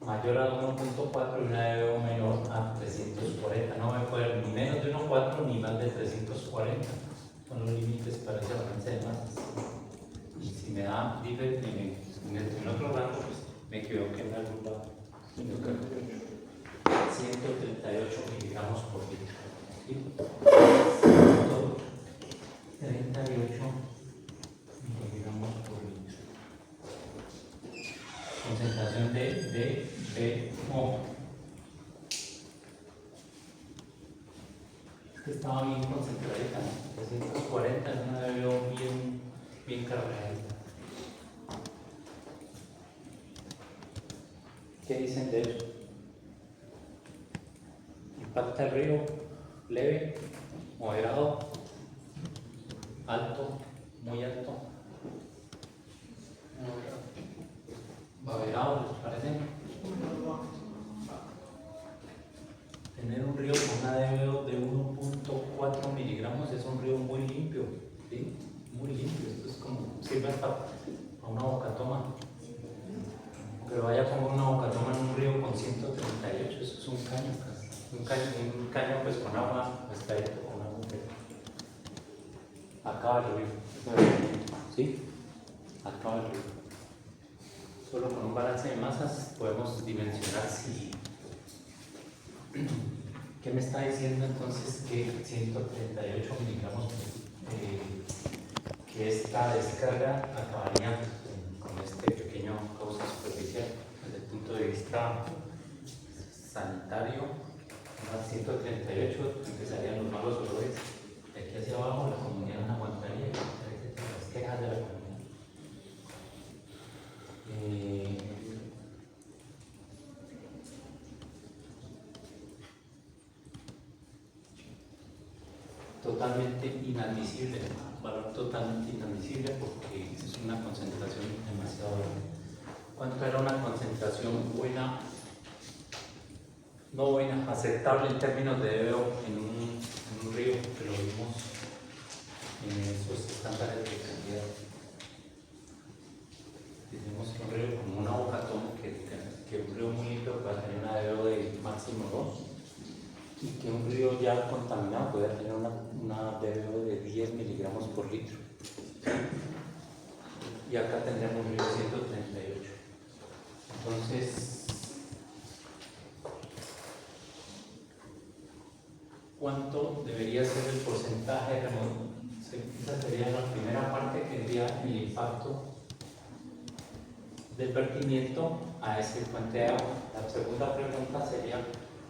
mayor a 1.4 y una DBO menor a 340. No me puede ni menos de 1.4 ni más de 340. Son los límites para ese balance de masas. Y si me da diferente en otro rango, pues me equivoqué en algún lado. 138 miligramos por litro. ¿Sí? 38 miligramos por litro. Concentración de DBO. Estaba bien concentradita, ¿no? 340 es una DBO bien cargadita. ¿Qué dicen de eso? ¿Impacta el río? ¿Leve? ¿Moderado? ¿Alto? ¿Muy alto? ¿Moderado les parece? Tener un río con una DBO de 1.4 miligramos es un río muy limpio, ¿sí? Muy limpio. Esto es como, sirve hasta para una bocatoma. Que vaya como una bocatoma en un río con 138, eso es un caño casi. Un caño pues con agua, está hecho con agua. Acaba el río. ¿Sí? Acaba el río. Solo con un balance de masas podemos dimensionar si... ¿Qué me está diciendo entonces que 138 miligramos que esta descarga acabaría con este pequeño causa superficial desde el punto de vista sanitario? A 138 empezarían los malos olores. De aquí hacia abajo la comunidad no aguantaría las quejas de la comunidad. Totalmente inadmisible, valor totalmente inadmisible porque es una concentración demasiado grande. ¿Cuánto era una concentración buena? No buena, aceptable en términos de DBO en un río, que lo vimos en esos estándares de calidad. Tenemos un río como una bocatón que un río muy limpio pueda tener una DBO de máximo 2 y que un río ya contaminado pueda tener una DBO de 10 miligramos por litro. Y acá tendremos un río 138. Entonces, ¿cuánto debería ser el porcentaje de remoción? Esa sería la primera parte que tendría el impacto del vertimiento a ese fuente de agua. La segunda pregunta sería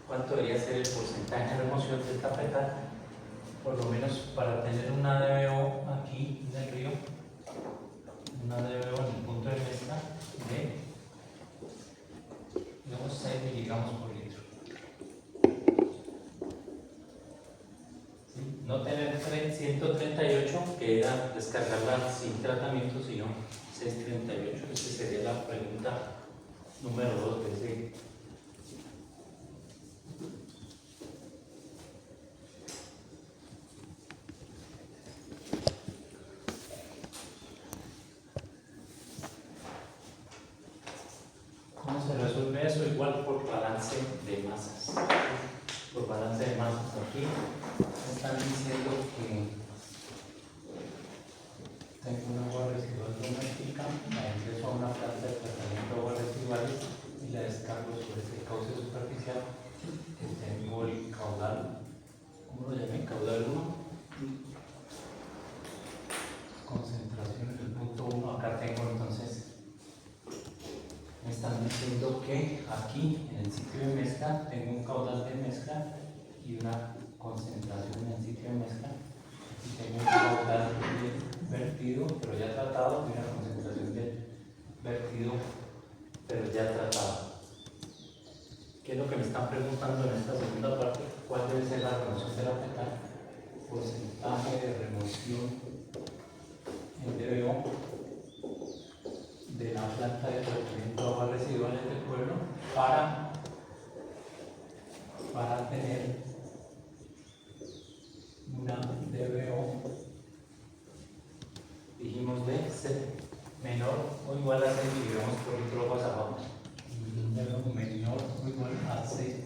¿cuánto debería ser el porcentaje de remoción del cafetal? Por lo menos para tener una DBO aquí en el río, una DBO en el punto de mezcla de digamos 6 miligramos por litro. ¿Sí? No tener 138 que era descargarla sin tratamiento, sino 638. Esa sería la pregunta número 2 de ese. ¿Cómo se resuelve eso? Igual por balance de masas. Por balance de masas. Aquí me están diciendo que tengo una agua residual doméstica, la ingreso a una planta de tratamiento de aguas residuales y la descargo sobre este cauce superficial que tengo el caudal, ¿cómo lo llamé? Caudal 1. Concentración en el punto 1. Acá tengo entonces, me están diciendo que aquí en el sitio de mezcla tengo un caudal de mezcla y una concentración en el sitio de mezcla. Y tengo un caudal de vertido, pero ya tratado, y una concentración de vertido, pero ya tratado. ¿Qué es lo que me están preguntando en esta segunda parte? ¿Cuál debe ser la remoción de la fetal? Porcentaje de remoción en DBO de la planta de tratamiento de aguas residuales del pueblo para tener una DBO, dijimos de menor o igual a 6 miligramos por litro aguas abajo, DBO menor o igual a 6.0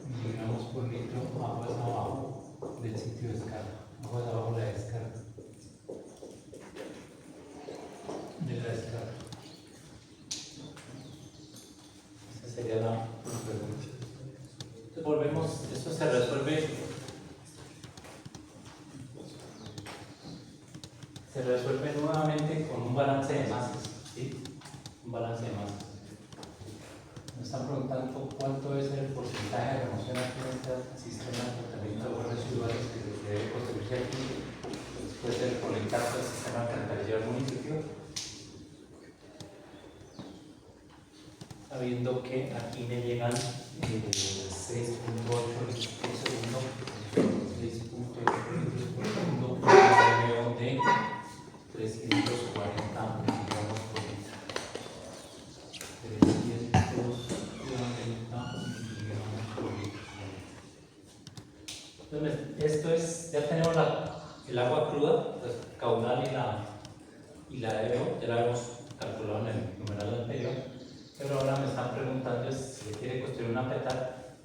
miligramos por litro aguas abajo del sitio de descarga, aguas abajo de la descarga. Esa sería la pregunta. Entonces volvemos, esto se resuelve nuevamente con un balance de masas, ¿sí? Un balance de masas. Me están preguntando cuánto es el porcentaje de remoción aquí en este sistema de tratamiento de aguas residuales que se debe construir aquí después de recolectar el sistema de alcantarillado del municipio, sabiendo que aquí me llegan 6.8 litros por segundo, 6.8 litros por segundo, un de 340 miligramos por litro. 340 miligramos por litro. Entonces, esto es, ya tenemos el agua cruda, pues, caudal y la DBO, ya la hemos calculado en el numeral anterior. Pero ahora me están preguntando si se quiere construir una fetal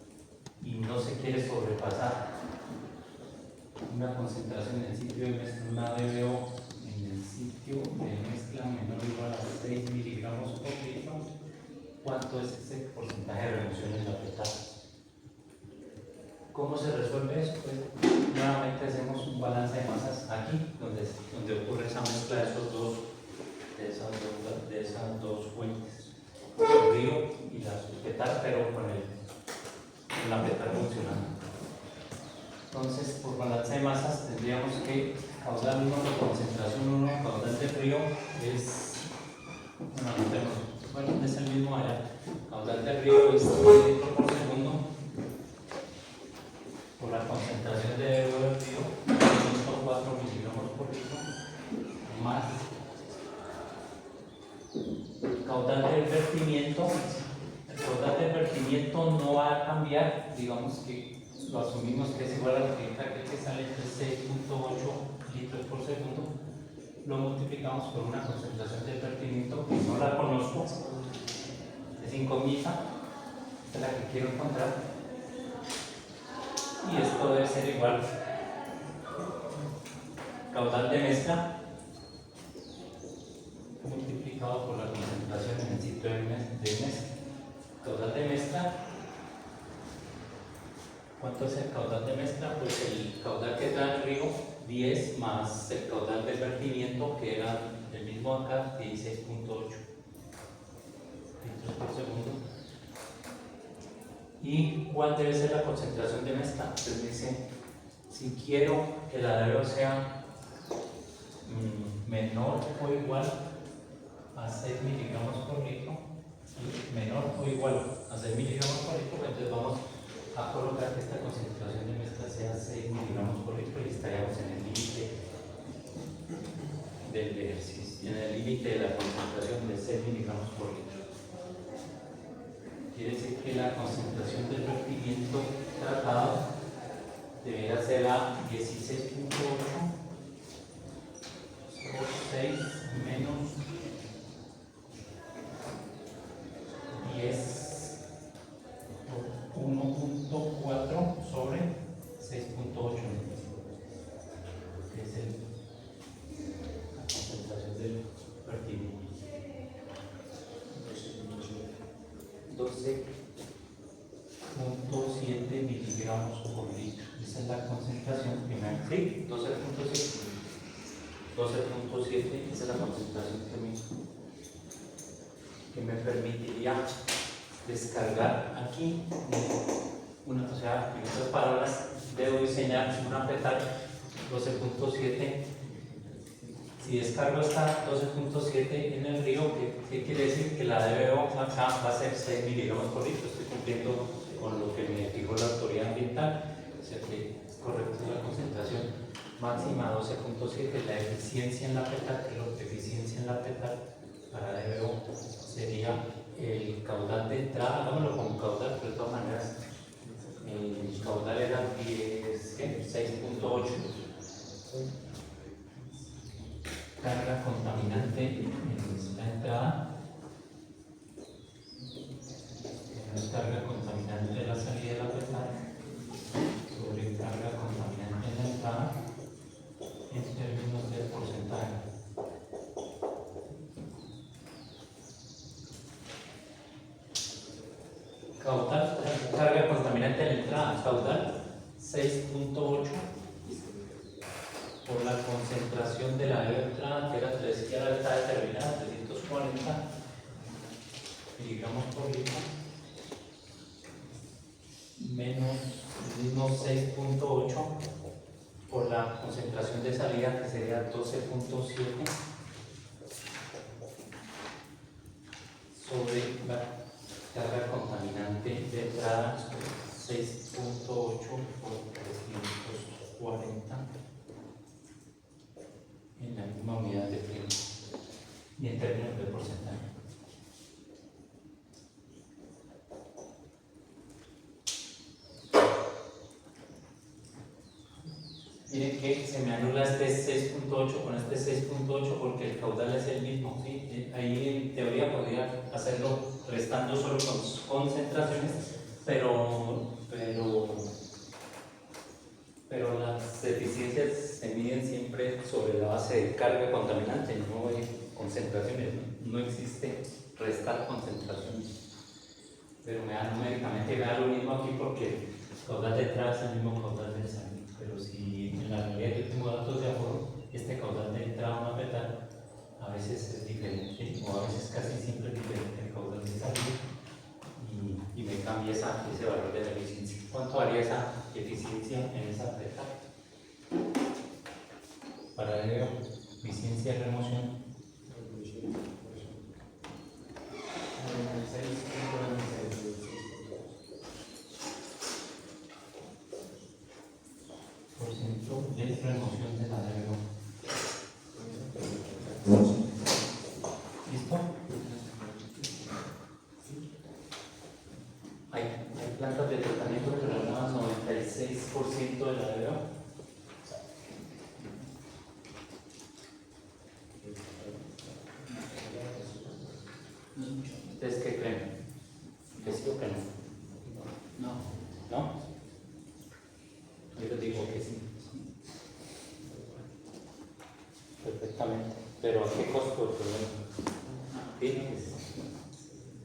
y no se quiere sobrepasar una concentración en el sitio de mezcla, una DBO en el sitio de mezcla menor o igual a 6 miligramos por litro. ¿Cuánto es ese porcentaje de remoción en la fetal? ¿Cómo se resuelve eso? Pues nuevamente hacemos un balance de masas aquí, donde ocurre esa mezcla de esas dos fuentes. El río y la fetal, pero con la fetal funcionando. Entonces, por balance de masas tendríamos que caudal 1, concentración 1, caudal del río es, bueno, es el mismo allá. Caudal del río es 1 litro por segundo por la concentración de agua del río, 104 miligramos por litro, más caudal del vertimiento. El caudal del vertimiento no va a cambiar, digamos que lo asumimos que es igual a la que sale entre 6.8 litros por segundo, lo multiplicamos por una concentración de vertimiento que no la conozco, es incógnita, es la que quiero encontrar, y esto debe ser igual caudal de mezcla multiplicado por la concentración en el sitio de mezcla. Caudal de mezcla, ¿cuánto es el caudal de mezcla? Pues el caudal que da el río, 10 más el caudal de vertimiento, que era el mismo acá, 16.8 litros por segundo. ¿Y cuál debe ser la concentración de mezcla? Entonces dice, si quiero que la DBO sea menor o igual a 6 miligramos por litro, menor o igual a 6 miligramos por litro, entonces vamos a colocar que esta concentración de mezcla sea 6 miligramos por litro y estaríamos en el límite del ejercicio, en el límite de la concentración de 6 miligramos por litro. Quiere decir que la concentración del vertimiento tratado debería ser a 16.8 por 6 menos 10 por 1.4 sobre 6.8, que es la concentración del vertimiento. 12.7 miligramos por litro. Esa es la concentración primera. Sí, 12.7. 12.7, esa es la concentración que me permitiría descargar aquí una, o sea, en otras palabras, debo diseñar una petal 12.7. Si descargo esta 12.7 en el río, ¿qué quiere decir? Que la DBO acá va a ser 6 miligramos por litro. Estoy cumpliendo con lo que me fijó la autoridad ambiental, o sea que es correcto la concentración máxima 12.7. La eficiencia en la petal, que la eficiencia en la petal para DBO sería el caudal de entrada, hagámoslo como caudal, pero de todas maneras el caudal era 6.8. Carga contaminante en la entrada, menos carga contaminante de la salida de la petal sobre carga contaminante en la entrada en términos de porcentaje. Caudal, carga contaminante en la entrada, caudal 6.8 por la concentración de la entrada, que ya está determinada, 340 miligramos por litro, menos el mismo 6.8 por la concentración de salida, que sería 12.7 sobre la carga contaminante de entrada, 6.8 por 340 en la misma unidad de tiempo y en términos de porcentaje. Miren que se me anula este 6.8 con este 6.8 porque el caudal es el mismo, ¿sí? Ahí en teoría podría hacerlo restando solo con concentraciones, pero las eficiencias se miden siempre sobre la base de carga contaminante, no de concentraciones. No existe restar concentraciones, pero numéricamente me da lo mismo aquí porque el caudal de entrada es el mismo caudal de salida. Pero si en la realidad yo tengo datos de aforo, este caudal de entrada a una petal a veces es diferente, o a veces casi siempre es diferente al caudal de salida, y me cambia ese valor de la eficiencia. ¿Cuánto haría esa eficiencia en esa petal? Para el eficiencia de remoción, % de remoción de la DBO. ¿Listo? Hay plantas de tratamiento que remuevan 96% de la DBO. ¿Ustedes qué creen? ¿Que sí o que no? No. ¿No? Yo les digo que sí. Perfectamente. Pero ¿a qué costo el problema? ¿Sí?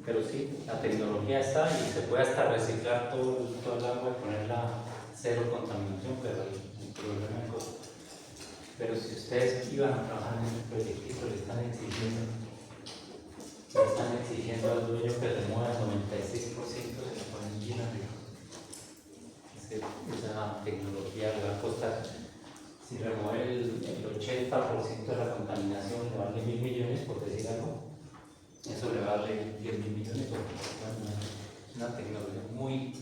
Pero sí, la tecnología está y se puede hasta reciclar todo el agua y ponerla a cero contaminación, pero el problema es costo. Pero si ustedes iban a trabajar en el proyectito, le están exigiendo al dueño que remueva el 96% de la panilla arriba. Esa tecnología le va a costar, si remover el 80% de la contaminación, le vale 1.000 millones, por decir algo, eso le vale 10.000 millones, porque bueno, es una tecnología muy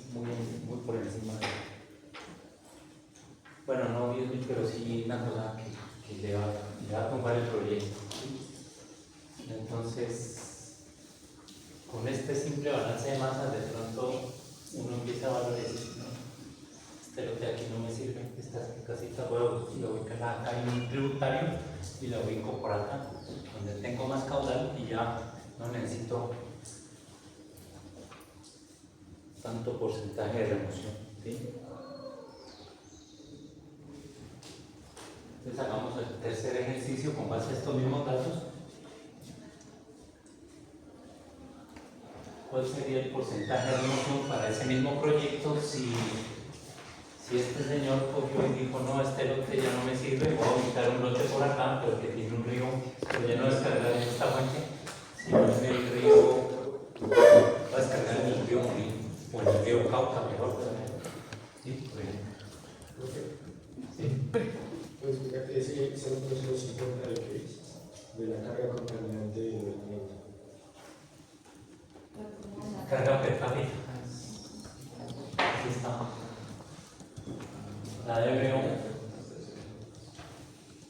por encima de. Bueno, no 10.000, pero sí una cosa que le va a tumbar el proyecto. Entonces, con este simple balance de masas, de pronto uno empieza a valorar, ¿no? Este lote aquí no me sirve, esta casita puedo ubicar acá en un tributario y la ubico por acá, donde tengo más caudal y ya no necesito tanto porcentaje de remoción, ¿sí? Entonces hagamos el tercer ejercicio con base a estos mismos datos. ¿Cuál sería el porcentaje de remoción para ese mismo proyecto si este señor cogió y dijo, no, este lote ya no me sirve, voy a ubicar un lote por acá, pero que tiene un río, pero ya no descargar en esta fuente, sino en el río, va a descargar en el río Murillo, o en el río Cauca, mejor, ¿sí? Por ejemplo. ¿Sí? Pues ese es el proceso 50 de lo que dices, de la carga contaminante del vertimiento. Carga per cápita. Aquí está. La DBO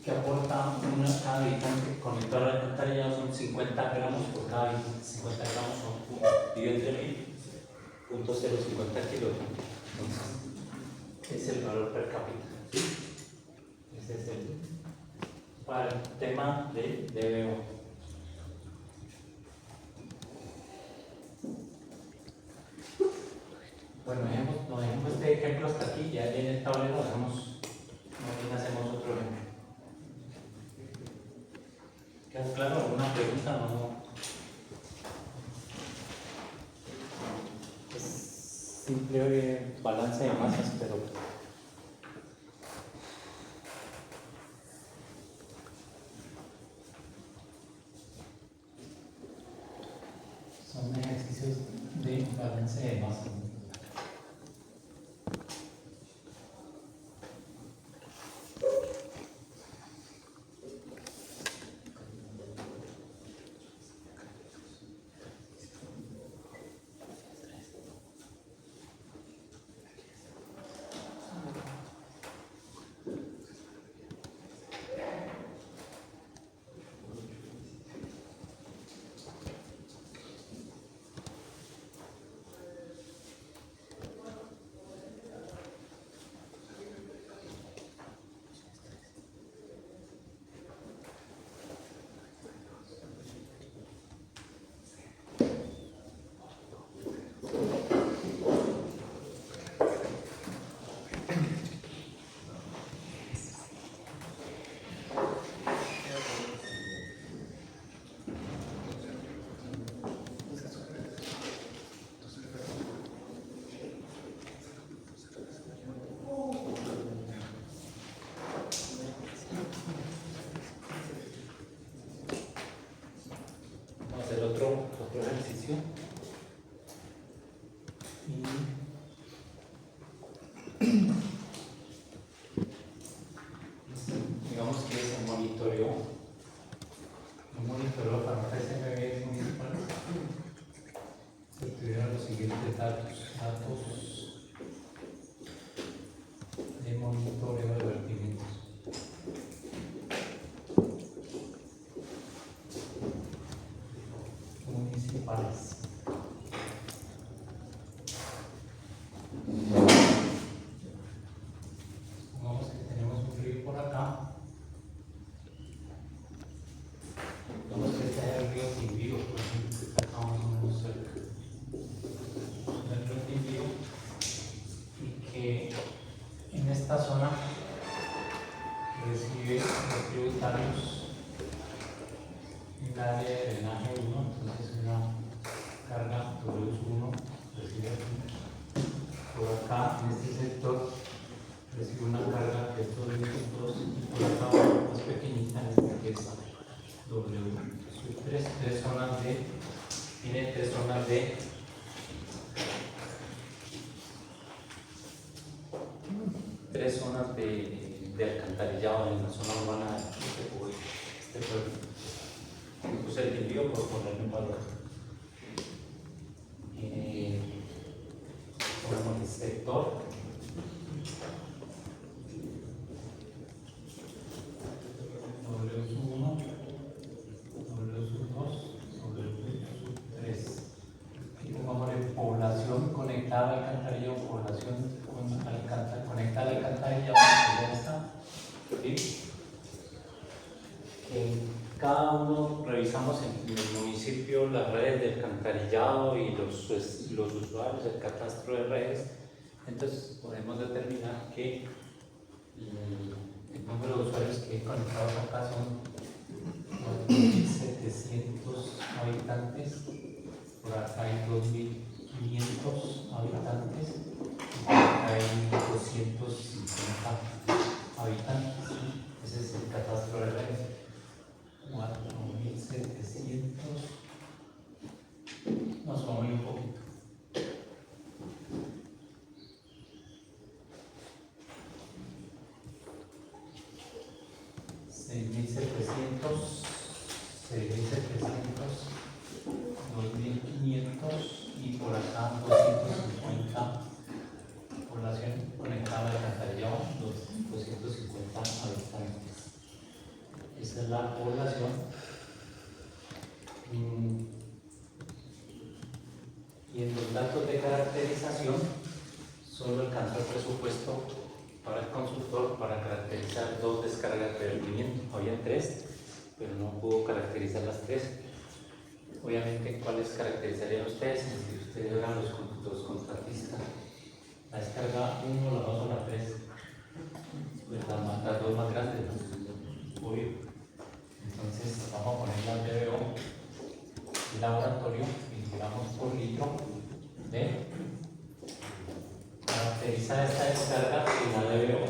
que aporta cada habitante conectado a la alcantarillado son 50 gramos por cada habitante. 50 gramos son dividido entre 1000, 0.050 kilos. Entonces, es el valor per cápita. ¿Sí? Ese es el para el tema de DBO. Bueno, dejemos este ejemplo hasta aquí, ya en el tablero hacemos otro ejemplo. ¿Queda claro? ¿Alguna pregunta? No. Es simple balance de masas, pero son ejercicios de balance de masas. Otro ejercicio y digamos que se monitoreó para una SMB municipal. Se tuvieron los siguientes datos de monitoreo de vertimientos. Municipales. Vamos que tenemos un río por acá. Vamos que este es el río Quindío, por ejemplo, que está acá más o menos la área de drenaje 1, entonces una carga W1 recibe aquí. Por acá, en este sector, recibe una carga que es W2 y por acá más pequeñita, que es W. Tres zonas de, tiene tres zonas de alcantarillado en la zona urbana de este pueblo. Puse el envío por ponerle un valor. Ponemos el sector. W1, W2, W3. Y pongamos población conectada al alcantarillado, población conectada al alcantarillado, ya está. ¿Sí? En cada uno revisamos en el municipio las redes de alcantarillado y los usuarios, el catastro de redes. Entonces podemos determinar que el número de usuarios que hay conectados acá son 4.700 habitantes, por acá hay 2.500 habitantes, por acá hay 250 habitantes. Ese es el catastro de redes. 4.700. Nos vamos un poquito. $6.700, 2.500 y por acá 250 población conectada al alcantarillado, 250 habitantes. Esa es la población. Y en los datos de caracterización solo alcanzó el presupuesto para el consultor para caracterizar 2 descargas de vertimiento. Había 3, pero no pudo caracterizar las 3. Obviamente, ¿cuáles caracterizarían ustedes? Si ustedes eran los contratistas. La descarga 1, la 2 o la 3. Pues las 2 más grandes, ¿no? Obvio. Entonces vamos a poner la DBO de laboratorio y digamos por litro de caracterizar esta descarga y la DBO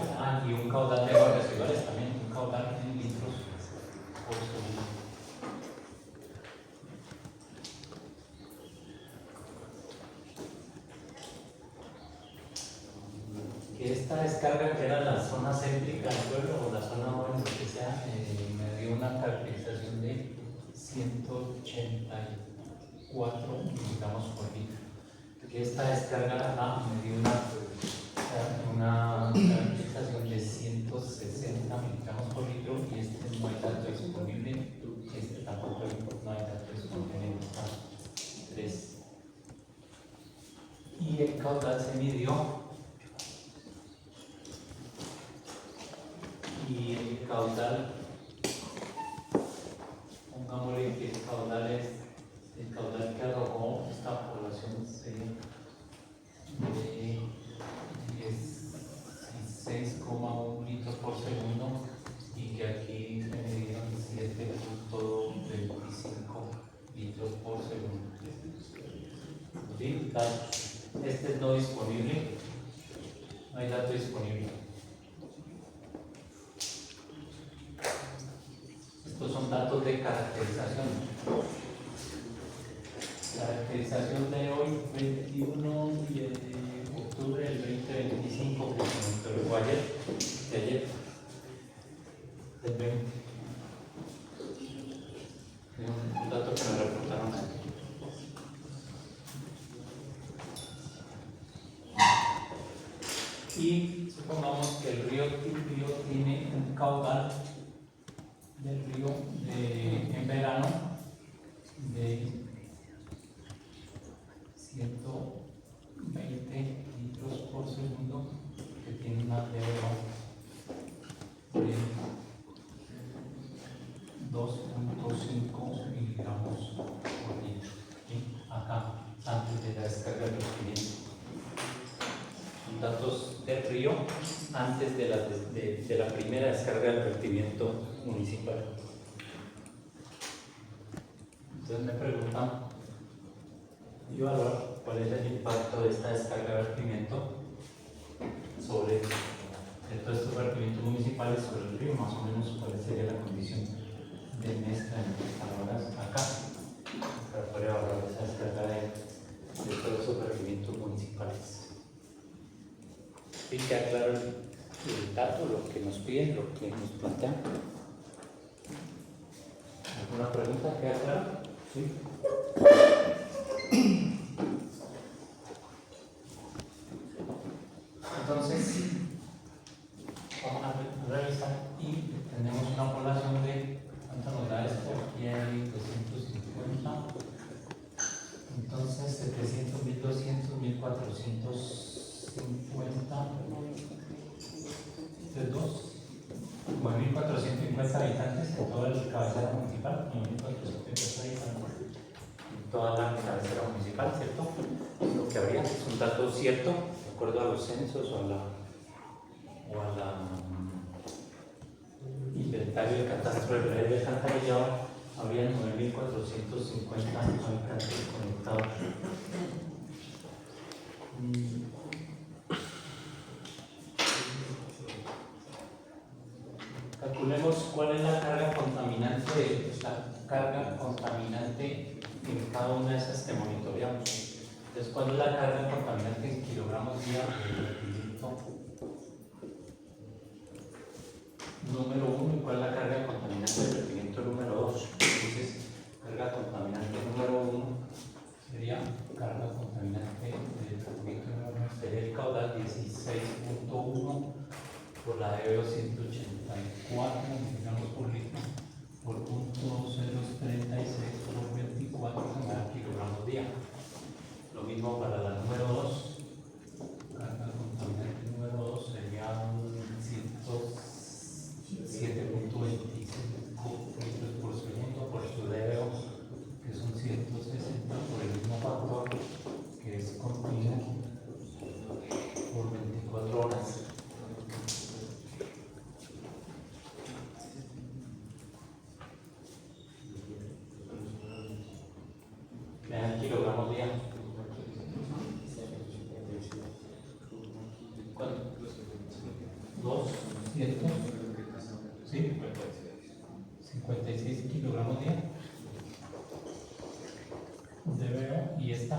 y un caudal de aguas residuales también, un caudal en litros por segundo. Que esta descarga que era la zona céntrica del pueblo o la zona bueno, que sea, me dio una caracterización de 184 miligramos por litro. Que esta descarga acá me dio una caracterización de 160 miligramos por litro y este no hay dato disponible, este tampoco no hay dato disponible en esta 3. Y el caudal se midió. Y el caudal, pongámosle que el caudal que arrojó esta población sería de 16,1 litros por segundo y que aquí me dieron 7.25 litros por segundo. ¿Sí? Este es no disponible, no hay dato disponible. Estos son datos de caracterización. Caracterización de hoy, 21 de octubre del 2025, que se nos entregó de ayer, del 20. Un dato que me reportaron aquí. Y supongamos que el río tiene un caudal del río en verano de 120 litros por segundo, que tiene una DBO de 2.5 miligramos por litro. ¿Sí? Acá, antes de la descarga del vertimiento. Son datos del río antes de la primera descarga del vertimiento municipal. Entonces me preguntan y valorar cuál es el impacto de esta descarga de vertimiento sobre todos estos vertimientos municipales sobre el río, más o menos cuál sería la condición de mezcla entre palabras acá, para poder evaluar esa descarga de todos esos vertimientos municipales. Sí, queda claro el dato, lo que nos piden, lo que nos plantean. ¿Alguna pregunta? ¿Queda claro? Sí. Entonces, vamos a revisar y tenemos una población de, ¿cuánto nos da esto? Aquí hay 250. Entonces, 700, 1200, 1450. Este es 2. Bueno, 1450 habitantes en toda la cabecera municipal, 1450 habitantes en toda la cabecera municipal, ¿cierto? Lo que habría es un dato cierto, de acuerdo a los censos o a la inventario de catastro de red de alcantarillado, habría 9450 habitantes conectados. Calculemos cuál es la carga contaminante en cada una de esas que monitoreamos. Entonces, ¿cuál es la carga contaminante en kilogramos día del vertimiento número 1 y cuál es la carga contaminante del vertimiento número 2? Entonces, carga contaminante número 1 sería carga contaminante del vertimiento número 1, sería el caudal 16.1 por la DBO 184 miligramos por litro por .036 por 24 kilogramos día. Lo mismo para la número 2, carga contaminante número 2 sería 107.25 litros por segundo por su DBO, que son 160 por el mismo factor que es continuo por 24 horas. Vean kilogramos día. ¿Cuánto? 200. ¿Sí? 56 kilogramos día. DBO y esta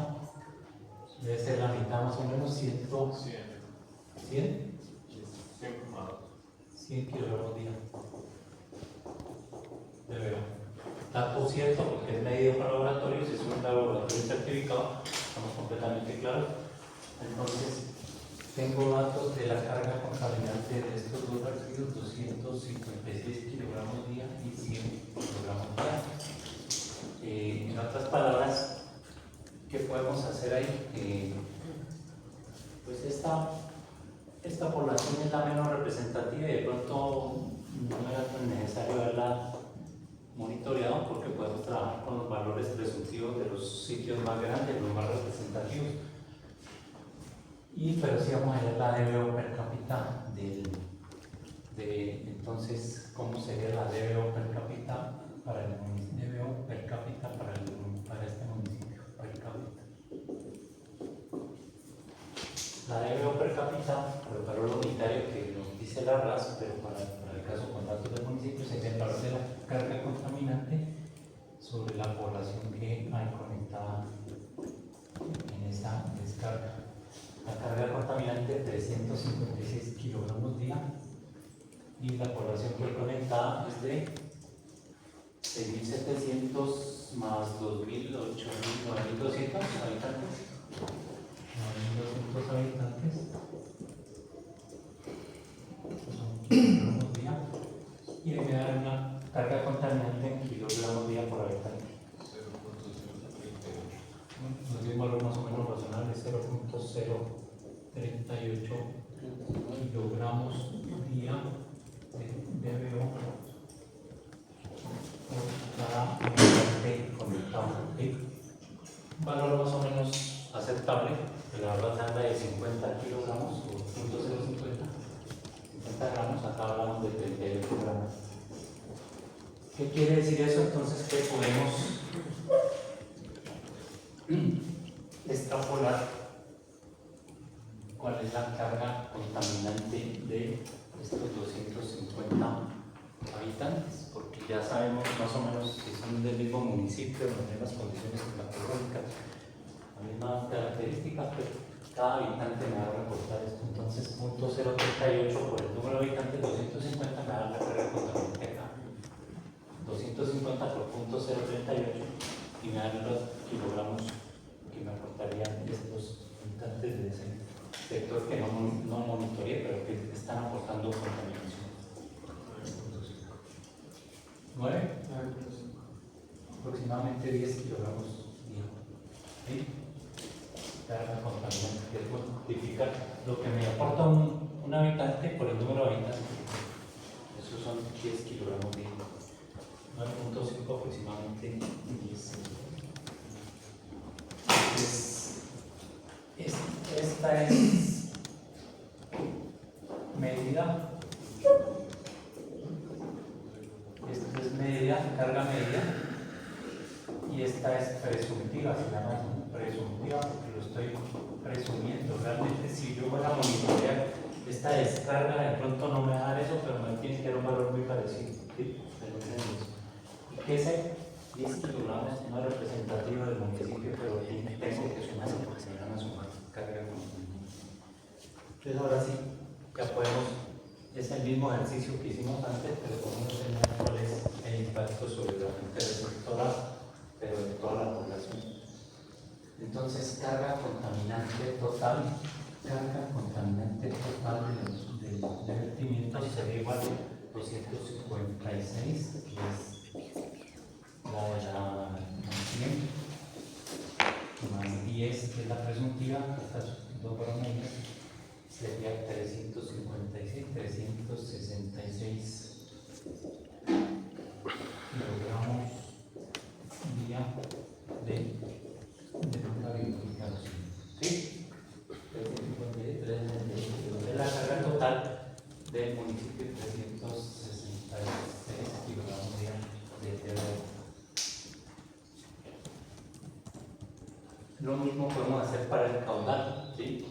debe ser la mitad más o menos, 100 kilogramos día. DBO. Dato cierto porque es medido por laboratorios, es un laboratorio certificado, estamos completamente claros. Entonces, tengo datos de la carga contaminante de estos dos vertidos, 256 kilogramos día y 100 kilogramos día. En otras palabras, ¿qué podemos hacer ahí? Pues esta población es la menos representativa y de pronto no era tan necesario verla monitoreado porque podemos trabajar con los valores presuntivos de los sitios más grandes, los más representativos. Pero sí vamos a ver la DBO per cápita entonces, ¿cómo sería la DBO per cápita para el municipio? DBO per cápita para este municipio, per cápita. La DBO per cápita, por el valor unitario que nos dice la RAS, pero para el caso con datos del municipio, sería el valor de la carga contaminante sobre la población que hay conectada en esta descarga. La carga contaminante 356 kilogramos día y la población que hay conectada es de 6.700 más 2.000, 8.000, 9.200 habitantes. 9.200 habitantes. Son kilogramos día. Y me da una carga contaminante en kilogramos día por habitante. Nos dio un valor más o menos razonable, 0.038 kilogramos día de DBO por cada habitante conectado. ¿Sí? Un valor más o menos aceptable, que la verdad anda de 50 kilogramos o 0.050. 50 gramos, acá hablamos de 38 gramos. ¿Qué quiere decir eso? Entonces, que podemos extrapolar cuál es la carga contaminante de estos 250 habitantes, porque ya sabemos más o menos que son del mismo municipio, las mismas condiciones climatológicas, las mismas características, pero cada habitante me va a reportar esto. Entonces, 0.038 por el número de habitantes, 250 me va a dar la carga contaminante acá. 250 por 0.038 y me dan los kilogramos que me aportarían estos habitantes de ese sector que no monitoreé, pero que están aportando contaminación. 9, aproximadamente 10 kilogramos día. ¿Sí? Carga contaminante, que es multiplicar lo que me aporta un habitante por el número de habitantes. Esos son 10 kilogramos día. 9.5 aproximadamente 10. Esta es medida. Esta es medida, carga media. Y esta es presuntiva, se llama presuntiva porque lo estoy presumiendo. Realmente, si yo voy a monitorear esta descarga, de pronto no me va a dar eso, pero me tiene que dar un valor muy parecido. ¿Sí? Que ese 10 kilogramos no es representativo del municipio, pero tengo que sumar porque se van a sumar carga contaminante. Entonces ahora sí, ya podemos, es el mismo ejercicio que hicimos antes, pero podemos tener cuál es el impacto sobre la gente receptora, pero de toda la población. Entonces, carga contaminante total del vertimiento sería igual a 256, que es la de la 100, más 10, que es la presuntiva, que estas dos promedios, sería 366 kilogramos día de la vivificación. ¿Sí? 353 de la carga total del municipio, 366 kilogramos día de CO2. Lo mismo podemos hacer para el caudal, ¿sí?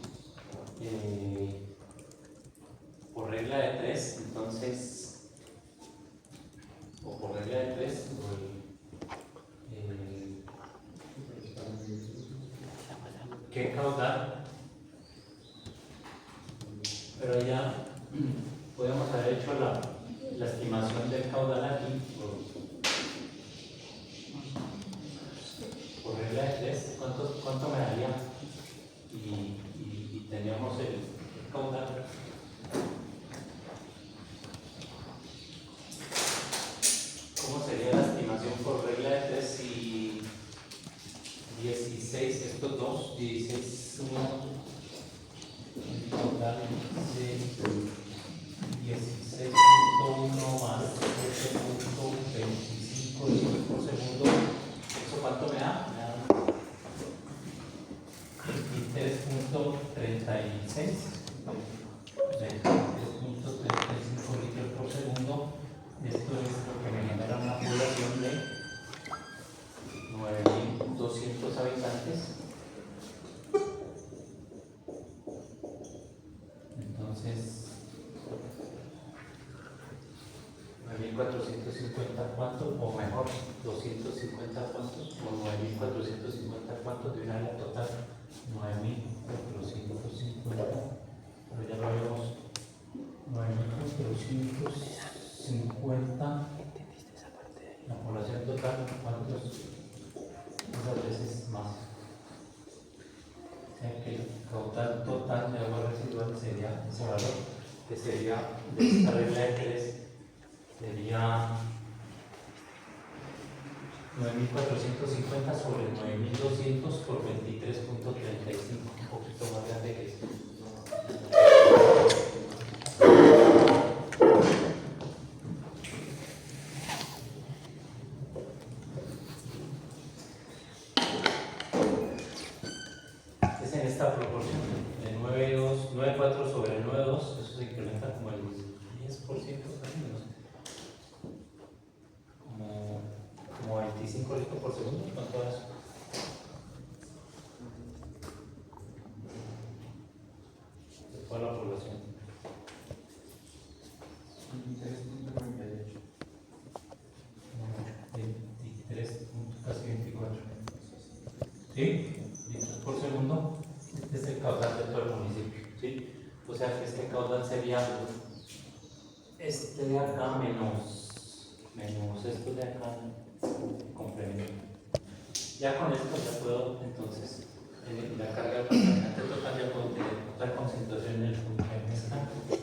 Por regla de 3, entonces, o por regla de 3, ¿qué caudal? Pero ya podemos haber hecho la estimación del caudal aquí por regla de 3, ¿cuánto me daría? Y teníamos el caudal. ¿Cómo sería la estimación por regla de 3 si 16, estos dos, 16, 1, el caudal de 16.1 más 7.25 litros por segundo? ¿Eso cuánto me da? Me da 23.36 litros por segundo. Esto es lo que me genera una población de 9.200 habitantes. Entonces, 9.450 cuántos, o mejor, 250 cuántos, o 9.450 cuántos de un área total, 9.450, pero ya lo habíamos, 9.450, la población total, ¿cuántos? Esas veces más. O sea que el caudal total de agua residual sería ese valor, que sería de esta regla de 3, sería 9.450 sobre 9.200 por 23.35, un poquito más grande que esto. Es en esta proporción de 9.4 sobre 9.2, eso se incrementa como el 10%, casi menos. Como 25 litros por segundo, ¿cuánto es? 24. ¿Sí? Litros por segundo. Este es el caudal de todo el municipio. ¿Sí? O sea que este caudal sería este de acá menos esto de acá complemento. Ya con esto ya puedo entonces la carga contaminante total ya puedo tener otra concentración en el punto de mezcla.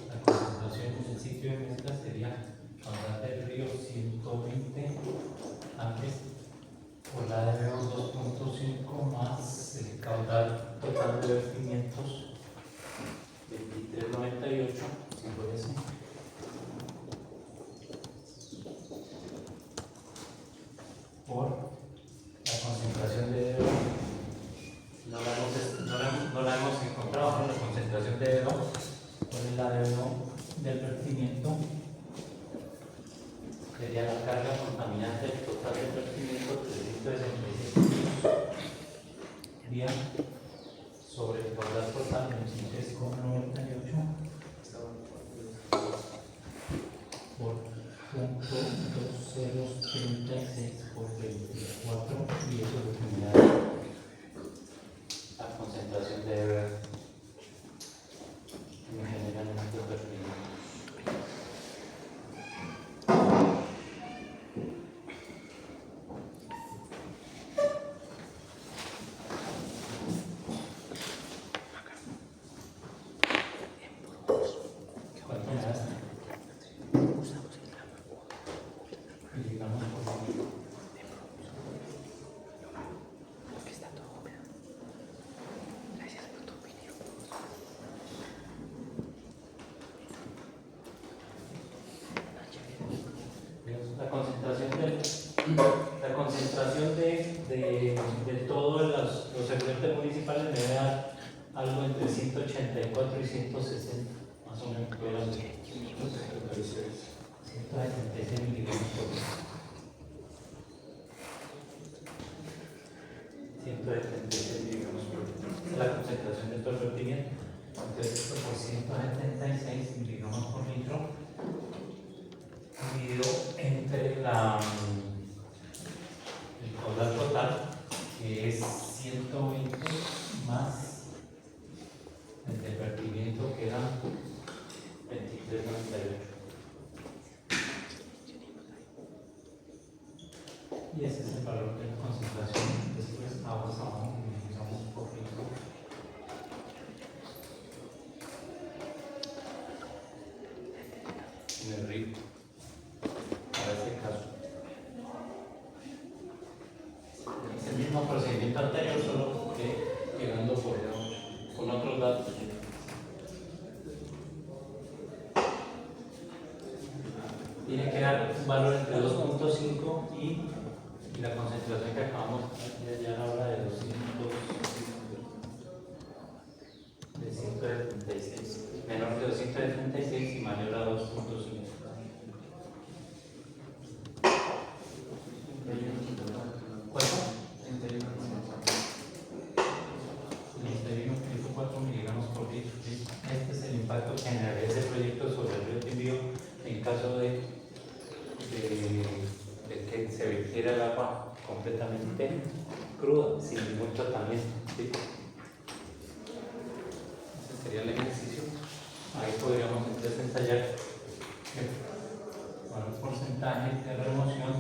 La concentración en el sitio de mezcla sería caudal del río 120 antes por la de 2.5 más el caudal total de vertimientos 2398, si puede eso. Por la concentración de DO, no la hemos encontrado, pero la concentración de DO, ¿cuál es la DO del vertimiento? Sería la carga contaminante total del vertimiento 367 día sobre el caudal total 23,98 por punto 2036 por 24 y eso es lo que me da la concentración de en general en estos vertimientos. La concentración de todos los servidores municipales me va a dar algo entre 184 y 160, más o menos. 176 miligramos por litro. 176 miligramos por litro. Esa es la concentración de todo el vertimiento. Entonces, esto por 176 miligramos por litro dividido entre el caudal total, que es 120 más el del vertimiento, que era 2398. Y ese es el valor de la concentración. Después, aguas abajo, utilizamos un poquito. En el río. Para este caso. Es el mismo procedimiento anterior, solo que llegando con otros datos. Tiene que dar un valor entre 2.5 y la concentración que acabamos de hallar ahora de 176, menor de 276 y mayor a 2.5. ¿Cuánto? 31.4 miligramos por litro. Este es el impacto que generaría ese proyecto sobre el río Timbío en caso de que se vertiera el agua completamente cruda, sin ningún tratamiento. ¿Sí? Ese sería el ejercicio. Ahí podríamos entonces ensayar con el porcentaje de remoción,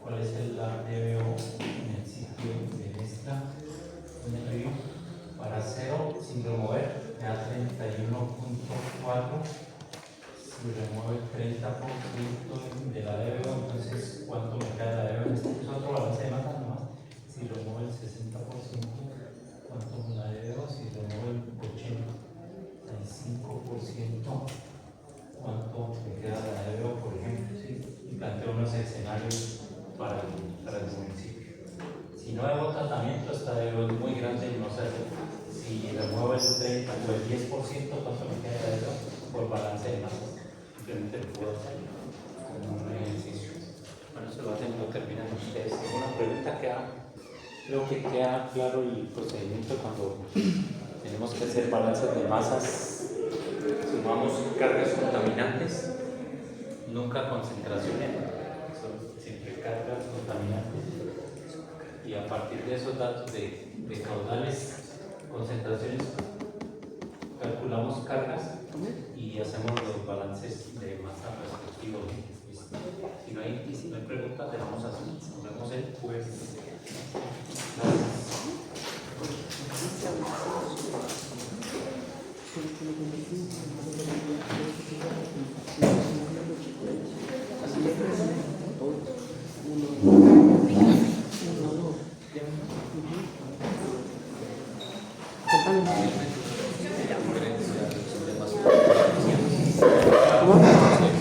cuál es el DBO en el sitio de esta en el río. Para 0 sin remover me da 31.4. Si remueve el 30% de la DBO, entonces ¿cuánto me queda la DBO? Este es otro balance de masa nomás. Si remueve el 60%, ¿cuánto me la DBO? Si remueve el 85%, ¿cuánto me queda la DBO, por ejemplo? ¿Sí? Y planteo unos escenarios para el municipio. Si no hago tratamiento, esta DBO es muy grande y no se hace. Si remuevo el 30 o el 10%, ¿cuánto me queda la DBO? Por balance de masa. Simplemente lo puedo hacer como un ejercicio. Bueno, eso lo hacen, lo terminan ustedes. ¿Alguna pregunta? Creo que queda claro el procedimiento cuando tenemos que hacer balances de masas, sumamos cargas contaminantes, nunca concentraciones, son siempre cargas contaminantes, y partir de esos datos de caudales, concentraciones, calculamos cargas y hacemos los balances de masa respectivos. ¿Listo? Si no hay preguntas, dejamos así. Nos vemos el jueves. Gracias.